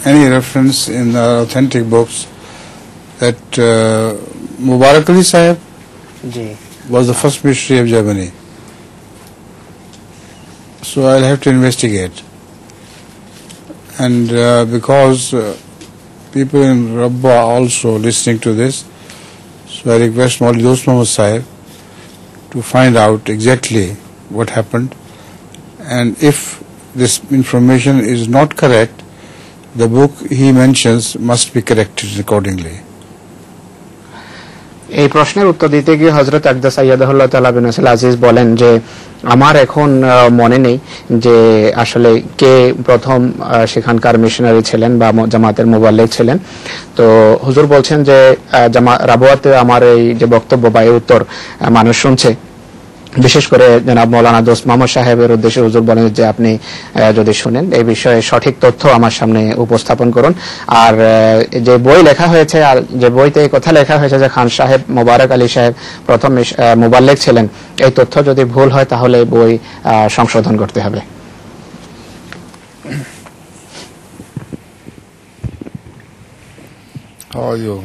any reference in the authentic books that Mubarak Ali Sahib was the first missionary of Germany. So I'll have to investigate. And because people in Rabba also listening to this, so I request Maulvi Dost Muhammad Sahib to find out exactly what happened, and if this information is not correct, the book he mentions must be corrected accordingly. এই প্রশ্নের উত্তর দিতে গিয়ে হযরত আকদাস আইয়াদাহুল্লাহ তাআলা বিন নাসিল আজিজ বলেন যে আমার এখন মনে নেই যে আসলে কে প্রথম সেখানকার মিশনারি ছিলেন বা জামাতের মুবাল্লিগ ছিলেন। তো হুজুর বলছেন যে রাবওয়াতে আমার এই যে বক্তব্য বা এই উত্তর মানুষ শুনছে, বিশেষ করে জনাব মৌলানা দোস্ত মোহাম্মদ সাহেবের উদ্দেশ্যে হুজুর বলেন যে আপনি যদি শুনেন এই বিষয়ে সঠিক তথ্য আমার সামনে উপস্থাপন করুন। আর যে বই লেখা হয়েছে, আর যে বইতে এই কথা লেখা হয়েছে যে খান সাহেব মোবারক আলী সাহেব প্রথম মুবাল্লিগ ছিলেন, এই তথ্য যদি ভুল হয় তাহলে বই সংশোধন করতে হবে। How are you?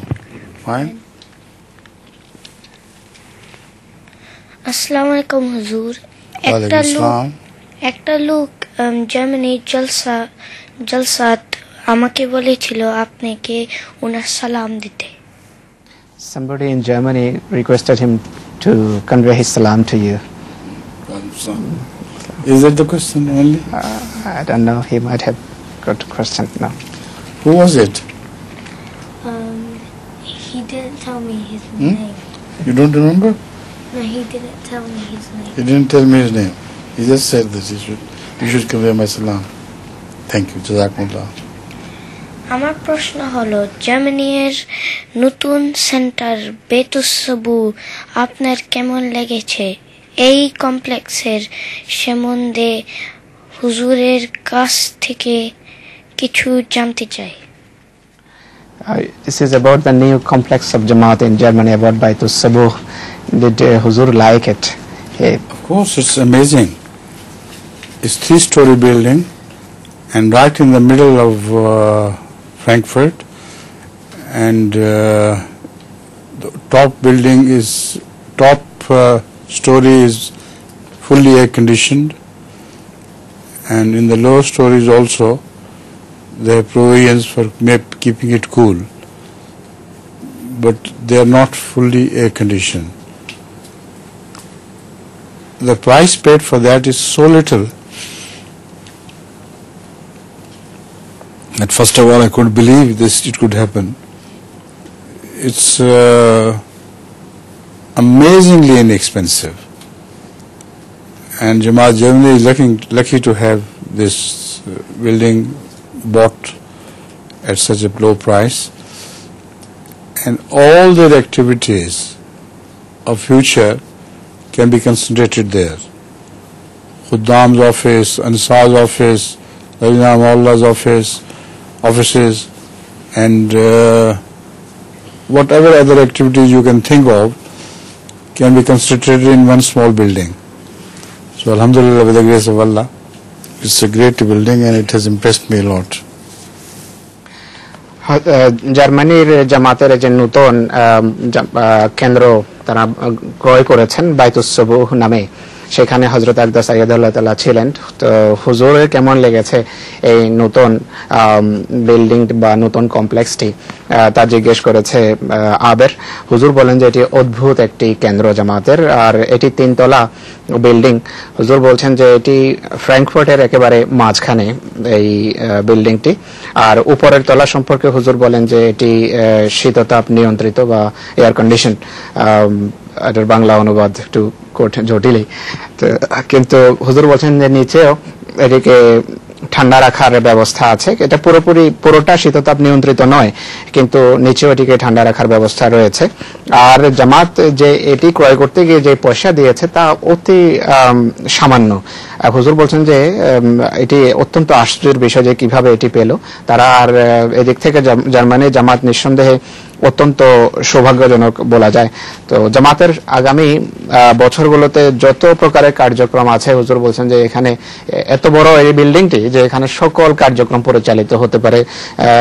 Fine? আসসালামু আলাইকুম হুজুর। একটা লোক জার্মানির জলসাত আমাকে বলেছিল আপনাকে ওনার সালাম দিতে। Somebody in Germany requested him to convey his salam to you. Is that the question only? I don't know. He might have got a question now. Who was it? He didn't tell me his name. You don't remember? No, he didn't tell me his name. He didn't tell me his name. He just said that you should convey my salam. Thank you. Jazakumullah. আমার প্রশ্ন হলো, জার্মানির নতুন centre বেতুস সাবু আপনার কেমন লেগেছে? এই কমপ্লেক্সের সম্বন্ধে হুজুরের কাছ থেকে কিছু জানতে চাই। This is about the new complex of Jamaat in Germany, about Baitus Sabuh. Did Huzur like it? Of course, it's amazing. It's 3-story building, and right in the middle of Frankfurt, and the top building is story is fully air conditioned, and in the lower stories also there are provisions for keeping it cool, but they are not fully air conditioned. The price paid for that is so little that first of all I couldn't believe it could happen. It's amazingly inexpensive, and Jamaat Germany is lucky to have this building bought at such a low price, and all their activities of future can be concentrated there. Khuddam's office, Ansar's office, Lajna Maulla's offices, and whatever other activities you can think of can be concentrated in one small building. So alhamdulillah, with the grace of Allah, it's a great building and it has impressed me a lot. জার্মানির জামাতের যে নতুন কেন্দ্র তারা ক্রয় করেছেন বাইতুস সাবুহ নামে, সেখানে হযরত আকদাস আইয়াদাহুল্লাহ তাআলা ছিলেন। তো হুজুরের কেমন লেগেছে এই নতুন বিল্ডিং বা নতুন কমপ্লেক্সটি, তা জিজ্ঞেস করেছে আবের। হুজুর বলেন যে এটি অদ্ভুত একটি কেন্দ্র জামাতের, আর এটি 3 তলা বিল্ডিং। হুজুর বলছেন যে এটি ফ্র্যাঙ্কফুর্টের একেবারে মাঝখানে এই বিল্ডিংটি, আর উপরের তলা সম্পর্কে হুজুর বলেন যে এটি শীততাপ নিয়ন্ত্রিত বা এয়ার কন্ডিশন। এটার বাংলা অনুবাদ একটু জটিলই, কিন্তু হুজুর বলছেন যে নিচেও এটিকে ঠান্ডা রাখার ব্যবস্থা আছে। এটা পুরোটা শীততাপ নিয়ন্ত্রিত নয়, কিন্তু নিচেও এটিকে ঠান্ডা রাখার ব্যবস্থা রয়েছে। আর জামাত যে এটি ক্রয় করতে গিয়ে যে পয়সা দিয়েছে তা অতি সামান্য। হুজুর বলছেন যে এটি অত্যন্ত আশ্চর্যের বিষয় যে কিভাবে এটি পেল তারা। আর এদিক থেকে জার্মানি জামাত নিঃসন্দেহে অত্যন্ত সৌভাগ্যজনক বলা যায়। তো জামাতের আগামী বছরগুলোতে যত প্রকারের কার্যক্রম আছে, হুজুর বলছেন যে এখানে এত বড় এই বিল্ডিংটি যে এখানে সকল কার্যক্রম পরিচালিত হতে পারে।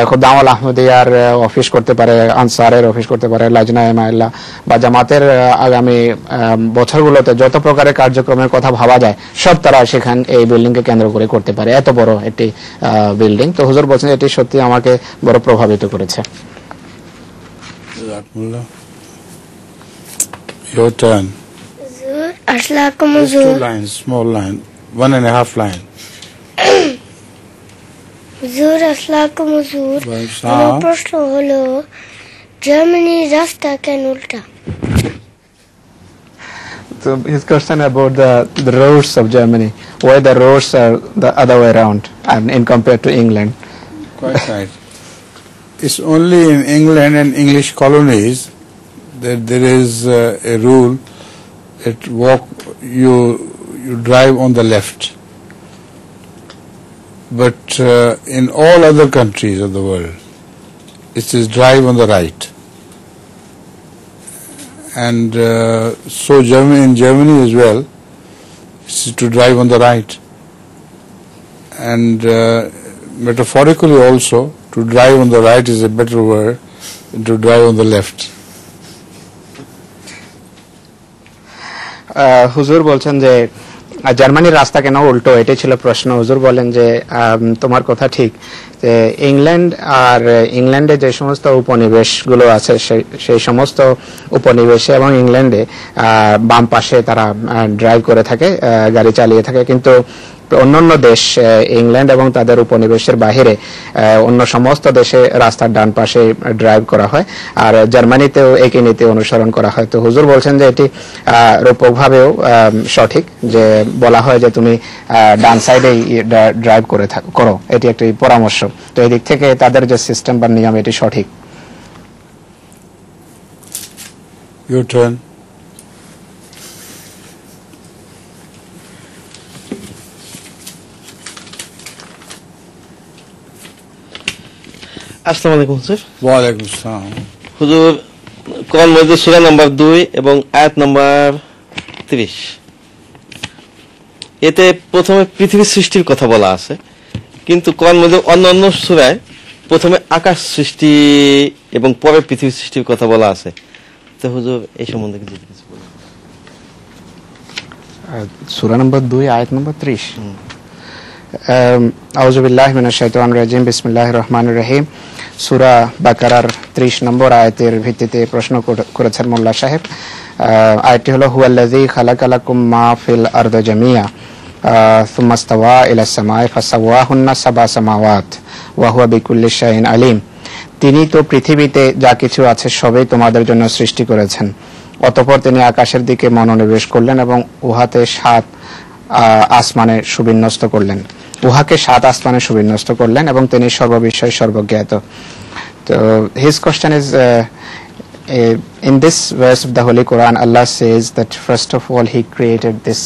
খুদামুল আহমদিয়ার অফিস করতে পারে, আনসারের অফিস করতে পারে, লাজনা ইমাইল্লাহ বা জামাতের আগামী বছরগুলোতে যত প্রকারের কার্যক্রমের কথা ভাবা যায় সব তারা সেখানে এই বিল্ডিংকে কেন্দ্র করে করতে পারে। এত বড় একটি বিল্ডিং। তো হুজুর বলছেন এটি সত্যি আমাকে বড় প্রভাবিত করেছে। Your turn. Assalamualaikum Just Huzur. 2 lines, small line, 1.5 line. হুজুর আসসালামু হুজুর, ওয়ালাইকুম আমার আসসালাম। প্রশ্ন হলো জার্মানির রাস্তা কেন উল্টা? So his question about the roads of Germany, why the roads are the other way around and in compared to England. Quite right. It's only in England and English colonies that there is a rule that you drive on the left. But in all other countries of the world, it is drive on the right. And so in Germany as well, it's to drive on the right. And metaphorically also, to drive on the right is a better word than to drive on the left. হুজুর বলছেন যে জার্মানির রাস্তা কেন উল্টো, এটাই ছিল প্রশ্ন। হুজুর বলেন যে তোমার কথা ঠিক, যে ইংল্যান্ডে যে সমস্ত উপনিবেশগুলো আছে সেই সমস্ত উপনিবেশে এবং ইংল্যান্ডে বাম পাশে তারা ড্রাইভ করে থাকে, গাড়ি চালিয়ে থাকে। কিন্তু অন্যান্য দেশ, ইংল্যান্ড এবং তাদের উপনিবেশের বাহিরে অন্য সমস্ত দেশে রাস্তার ডান পাশে ড্রাইভ করা হয়, আর জার্মানিতেও একই নীতি অনুসরণ করা হয়। তো হুজুর বলছেন যে এটি রূপকভাবেও সঠিক, যে বলা হয় যে তুমি ডান সাইডেই ড্রাইভ করো, এটি একটি পরামর্শ। তো এই দিক থেকে তাদের যে সিস্টেম বা নিয়ম এটি সঠিক। Your turn. আসসালামু আলাইকুম হুজুর। ওয়ালাইকুম আসসালাম। হুজুর, কোরআন মজিদ সূরা নাম্বার 2 এবং আয়াত নাম্বার 30, এতে প্রথমে পৃথিবী সৃষ্টির কথা বলা আছে, কিন্তু কোরআন মজিদ অন্যান্য সূরায় প্রথমে আকাশ সৃষ্টি এবং পরে পৃথিবী সৃষ্টির কথা বলা আছে। তো হুজুর এই সম্বন্ধে কিছু বলুন। সূরা নম্বর 2 আয়াত নম্বর 30। আউযু বিল্লাহি মিনাশ শাইতানির রাজিম, বিসমিল্লাহির রহমানির রহিম। সূরা বাকারার 30 নম্বর আয়াতের ভিত্তিতে প্রশ্ন করেছেন মোল্লা সাহেব। আয়াতটি হলো হুয়াল্লাযী খালাকালাকুম মা ফিল আরদি জামিয়া সুম্মা ইস্তাওয়া ইলাস সামাই ফাসাওয়াহুন্না সাবা সামাওয়াত ওয়া হুয়া বিকুল্লি শাইইন আলিম। তিনি তো পৃথিবীতে যা কিছু আছে সবই তোমাদের জন্য সৃষ্টি করেছেন, অতঃপর তিনি আকাশের দিকে মনোনিবেশ করলেন এবং উহাকে 7 আসমানে সুবিন্যস্ত করলেন এবং তিনি সর্ববিষয়ে সর্বজ্ঞাত। তো his question is in this verse of the Holy Quran, Allah says that first of all he created this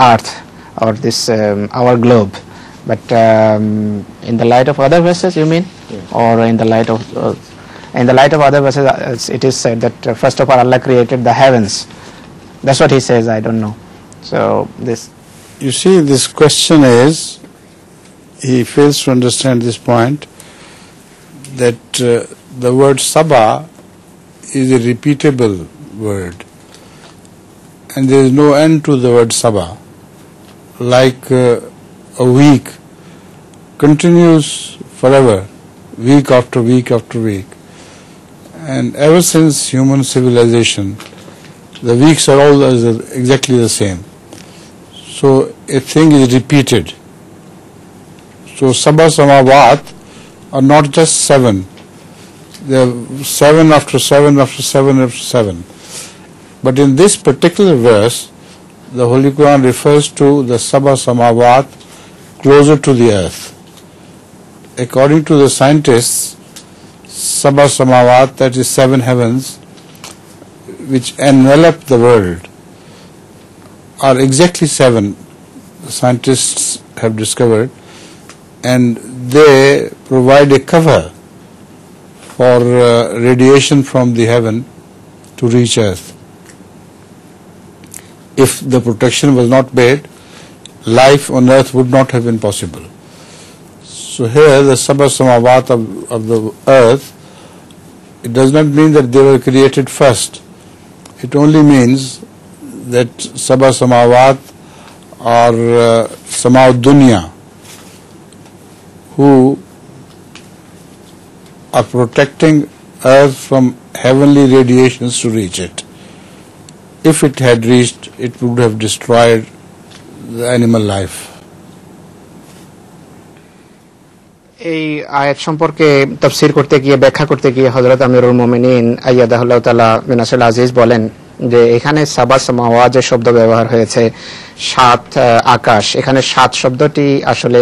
earth or this our globe, but in the light of other verses you mean, or in the light of other verses it is said that first of all Allah created the heavens. That's what he says, I don't know. So this, you see, this question is, he fails to understand this point, that the word Saba is a repeatable word, and there is no end to the word Saba. Like a week continues forever, week after week after week, and ever since human civilization, the weeks are all exactly the same. So a thing is repeated. So Sabha Samawat are not just 7. They are 7 after 7 after 7 after 7. But in this particular verse, the Holy Quran refers to the Sabha Samawat closer to the earth. According to the scientists, Sab'a Samawat, that is 7 heavens, which envelop the world, are exactly 7. The scientists have discovered, and they provide a cover for radiation from the heaven to reach earth. If the protection was not made, life on earth would not have been possible. So here the Sab'a Samawat of the earth, it does not mean that they were created first. It only means that Sab'a Samawat are Samaw Dunya, who are protecting earth from heavenly radiations to reach it. If it had reached, it would have destroyed the animal life. এই আয়াত সম্পর্কে তাফসীর করতে গিয়ে, ব্যাখ্যা করতে গিয়ে হযরত আমিরুল মুমিনিন আইয়াদাহুল্লাহ তাআলা বিন নাসির আজিজ বলেন যে এখানে সাবা সামাওয়াত যে শব্দ ব্যবহার হয়েছে, 7 আকাশ, এখানে 7 শব্দটি আসলে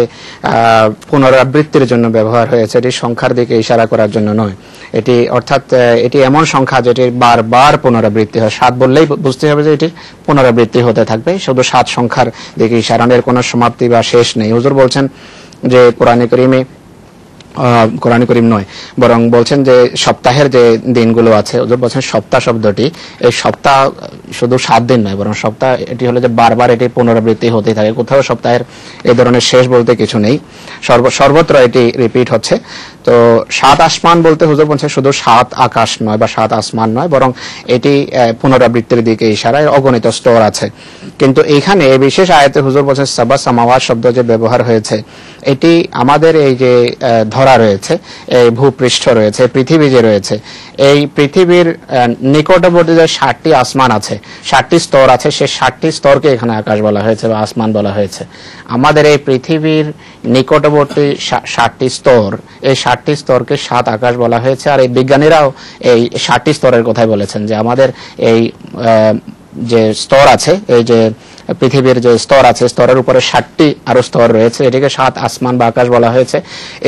পুনরাবৃত্তির জন্য ব্যবহার হয়েছে, এটি সংখ্যার দিকে ইশারা করার জন্য নয়। এটি অর্থাৎ এটি এমন সংখ্যা যেটির বারবার পুনরাবৃত্তি হয়। 7 বললেই বুঝতে হবে যে এটির পুনরাবৃত্তি হতে থাকবে, শুধু 7 সংখ্যার দিকে ইশারা, এর কোনো সমাপ্তি বা শেষ নেই। হুজুর বলছেন যে কোরআনে করিম নয়, বরং বলছেন যে সপ্তাহের যে দিনগুলো আছে, হুজুর বলছেন সপ্তাহ শব্দটি, এই সপ্তাহ শুধু 7 দিন নয়, বরং সপ্তাহ এটি হলো যে বারবার এটি পুনরাবৃত্তি হতে থাকে। কোথাও সপ্তাহের এই ধরনের শেষ বলতে কিছু নেই, সর্বত্র এটি রিপিট হচ্ছে। তো 7 আসমান বলতে হুজুর বলছেন শুধু 7 আকাশ নয় বা 7 আসমান নয়, বরং এটি পুনরাবৃত্তির দিকে ইশারায় অগণিত স্তর আছে। কিন্তু এইখানে এই বিশেষ আয়াতে হুজুর বলছেন সাবা সামাওয়াত শব্দ যে ব্যবহার হয়েছে, এটি আমাদের এই যে ধরা রয়েছে, এই ভূপৃষ্ঠ রয়েছে, পৃথিবী যে রয়েছে, এই পৃথিবীর নিকটবর্তী যে 7টি আসমান আছে, 7টি স্তর আছে, সেই 7টি স্তরকে এখানে আকাশ বলা হয়েছে বা আসমান বলা হয়েছে। আমাদের এই পৃথিবীর নিকটবর্তী 7টি স্তর, এই 7টি স্তরকে 7 আকাশ বলা হয়েছে। আর এই বিজ্ঞানীরাও এই 7টি স্তরের কথাই বলেছেন যে আমাদের এই যে স্তর আছে, এই যে পৃথিবীর যে স্তর আছে, স্তরের উপরে 7টি আরো স্তর রয়েছে, এটিকে 7 আসমান বা আকাশ বলা হয়েছে।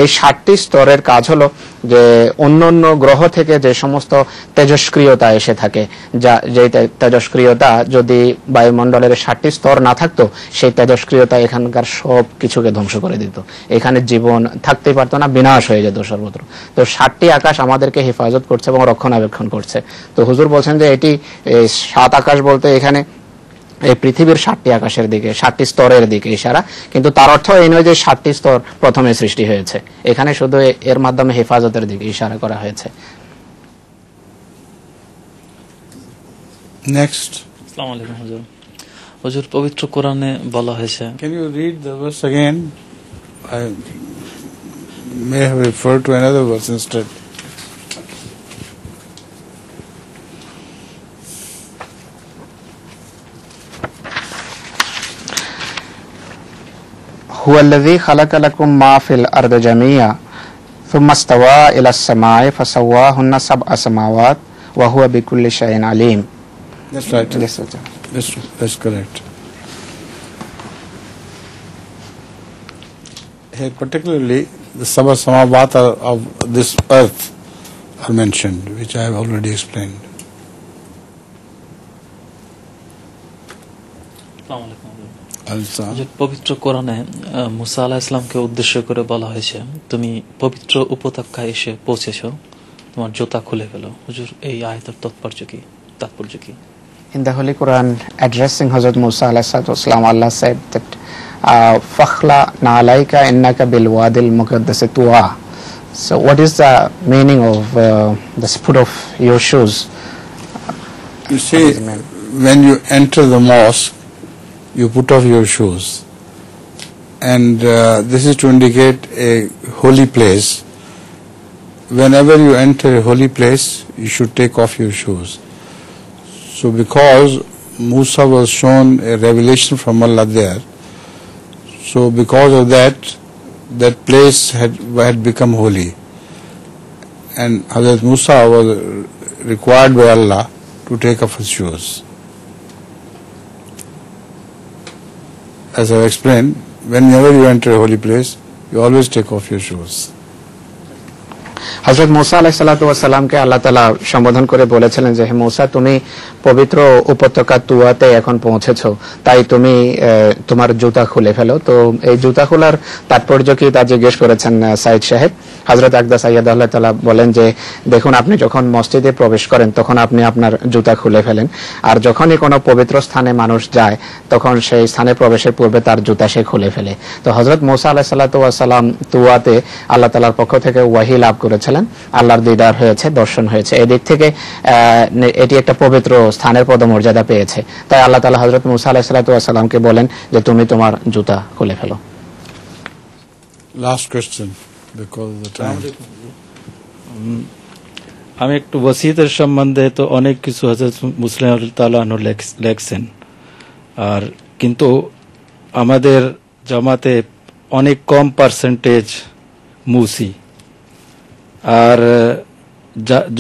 এই 7টি স্তরের কাজ হলো যে অন্যান্য গ্রহ থেকে যে সমস্ত তেজস্ক্রিয়তা এসে থাকে, যে তেজস্ক্রিয়তা যদি বায়ুমণ্ডলের 7টি স্তর না থাকতো, সেই তেজস্ক্রিয়তা এখানকার সব কিছুকে ধ্বংস করে দিত, এখানে জীবন থাকতেই পারতো না, বিনাশ হয়ে যেত সর্বত্র। তো 7টি আকাশ আমাদেরকে হেফাজত করছে এবং রক্ষণাবেক্ষণ করছে। তো হুজুর বলছেন যে এটি 7 আকাশ বলতে এখানে এই পৃথিবীর 7টি আকাশের দিকে, 7টি স্তরের দিকে ইশারা, কিন্তু তার অর্থ এই নয় যে 7টি স্তর প্রথমে সৃষ্টি হয়েছে, এখানে শুধু এর মাধ্যমে হেফাজতের দিকে ইশারা করা হয়েছে। নেক্সট। আসসালামু আলাইকুম হুজুর। হুজুর, পবিত্র কোরআনে বলা হয়েছে, Can you read the verse again? I may have referred to another verse instead. هو الذي خلق لكم ما في الأرض جميعا ثم استوى إلى السماء فسواهن 7 سماوات وهو بكل شيء عليم. That's right. That's correct. Here particularly the Sab'a Samawat of this earth are mentioned, which I have already explained. পবিত্র কোরআনে মুসা আলাইহিস সালামকে উদ্দেশ্য করে বলা হয়েছে, তুমি পবিত্র উপত্যকায় এসে পৌঁছেছো, তোমার জুতা খুলে ফেলো। হুজুর, এই আয়াতের তাৎপর্য কি? In the Holy Quran addressing Hazrat Musa alayhi salam, Allah said that fakhla na'alaika innaka bil wadil muqaddas tuwa. So what is the meaning of the foot of your shoes? You see, when you enter the mosque, you put off your shoes, and this is to indicate a holy place. Whenever you enter a holy place, you should take off your shoes. So because Musa was shown a revelation from Allah there, so because of that place had become holy, and Hazrat Musa was required by Allah to take off his shoes. As I explained, whenever you enter a holy place, you always take off your shoes. হযরত মুসা আলাইহিস সালাতু ওয়াস সালামকে আল্লাহ তাআলা সম্বোধন করে বলেছিলেন যে হে মুসা, তুমি পবিত্র উপত্যকা তুয়াতে এখন পৌঁছেছো, তাই তুমি তোমার জুতা খুলে ফেলো। তো এই জুতা খোলার তাৎপর্য কি তা জিজ্ঞেস করেছেন সাইদ সাহেব। হযরত আকদাস আইয়াদাহুল্লাহ তাআলা বলেন যে দেখুন, আপনি যখন মসজিদে প্রবেশ করেন তখন আপনি আপনার জুতা খুলে ফেলেন, আর যখনই কোনো পবিত্র স্থানে মানুষ যায় তখন সেই স্থানে প্রবেশের পূর্বে তার জুতা সে খুলে ফেলে। তো হযরত মুসা আলাইহিস সালাতু ওয়াস সালাম তুয়াতে আল্লাহ তাআলার পক্ষ থেকে ওয়াহি লাভ করেছিলেন, আল্লাহর দিদার হয়েছে, দর্শন হয়েছে। এই দিক থেকে এটি একটা পবিত্র স্থানের পদমর্যাদা পেয়েছে। তাই আল্লাহ তাআলা হযরত মুসা আলাইহিস সালাতু ওয়াস সালামকে বলেন যে তুমি তোমার জুতা খুলে ফেলো। Last question because of the time. আমি একটু ওসিয়তের সম্বন্ধে তো অনেক কিছু হযরত মুসলিম তাআলা আনহু লেখছেন, আর কিন্তু আমাদের জামাতে অনেক কম পার্সেন্টেজ মুসি, আর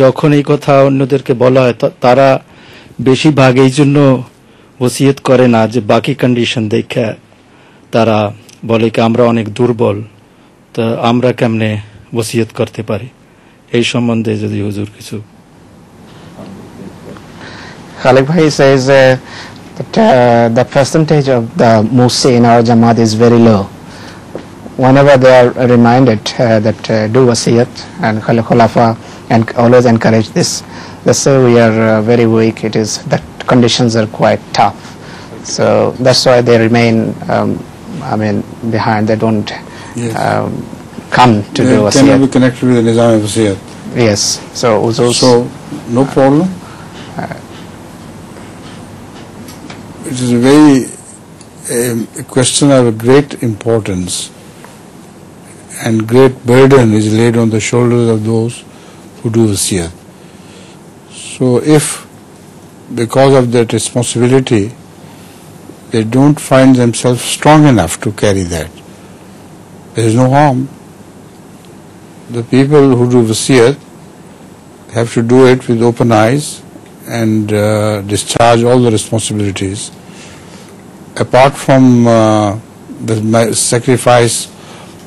যখন এই কথা অন্যদেরকে বলা হয় তারা বেশিরভাগ এই জন্য ওসিয়ত করে না যে বাকি কন্ডিশন দেখে তারা বলে কি আমরা অনেক দুর্বল, তো আমরা কেমনে ওসিয়ত করতে পারি, এই সম্বন্ধে যদি হুজুর কিছু। Khalik Bhai says that the percentage of the musi in our Jamaat is very low. Whenever they are reminded that do wasiyat and khulafa and always encourage this, they say we are very weak. It is that conditions are quite tough, so that's why they remain. Behind. They don't come to do wasiyat. Can be connected with the Nizam of wasiyat? Yes. So no problem. It is a very a question of great importance, and great burden is laid on the shoulders of those who do wasiyat. So if because of that responsibility they don't find themselves strong enough to carry that, there is no harm. The people who do wasiyat have to do it with open eyes and discharge all the responsibilities. Apart from the sacrifice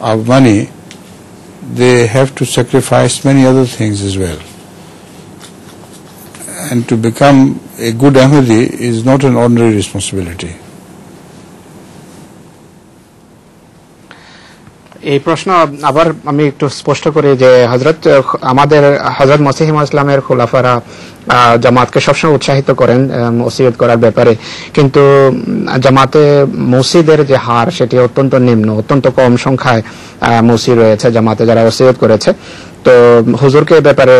of money, they have to sacrifice many other things as well. And to become a good Ahmadi is not an ordinary responsibility. এই প্রশ্ন আবার আমি একটু স্পষ্ট করি যে আমাদের হযরত মসিহ ইসলামের খোলাফারা জামাতকে সবসময় উৎসাহিত করেন ওসিয়ত করার ব্যাপারে, কিন্তু জামাতে মুসিদের যে হার সেটি অত্যন্ত নিম্ন, অত্যন্ত কম সংখ্যায় মুসি রয়েছে জামাতে যারা ওসিয়ত করেছে। তো হুজুরকে ব্যাপারে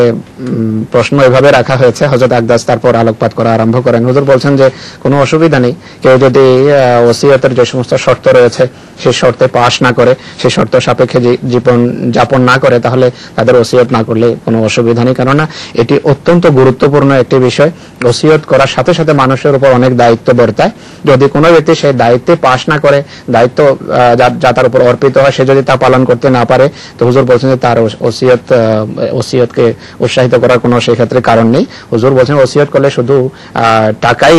প্রশ্ন এভাবে রাখা হয়েছে, হযরত আকদাস তারপর আলোকপাত করা আরম্ভ করেন। হুজুর বলছেন যে কোনো অসুবিধা নেই, কেউ যদি ওসিয়তের যে সমস্ত শর্ত রয়েছে সেই শর্তে পাশ না করে, সেই শর্ত সাপেক্ষে জীবন যাপন না করে, তাহলে তাদের ওসিয়ত না করলে কোনো অসুবিধা নেই। কেননা এটি অত্যন্ত গুরুত্বপূর্ণ একটি বিষয়। ওসিয়ত করার সাথে সাথে মানুষের উপর অনেক দায়িত্ব বর্তায়। যদি কোনো ব্যক্তি সেই দায়িত্বে পাশ না করে, দায়িত্ব যা তার উপর অর্পিত হয় সে যদি তা পালন করতে না পারে, তো হুজুর বলছেন যে তার ওসিয়তকে উৎসাহিত করার কোনো সেই ক্ষেত্রে কারণ নেই। হুজুর বলছেন ওসিয়ত করলে শুধু টাকাই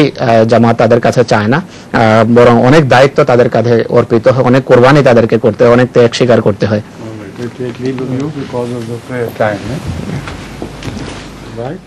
জামাত তাদের কাছে চায় না, বরং অনেক দায়িত্ব তাদের কাঁধে অর্পিত হয়, অনেক কোরবানি তাদেরকে করতে হয়, অনেক ত্যাগ স্বীকার করতে হয়। Right?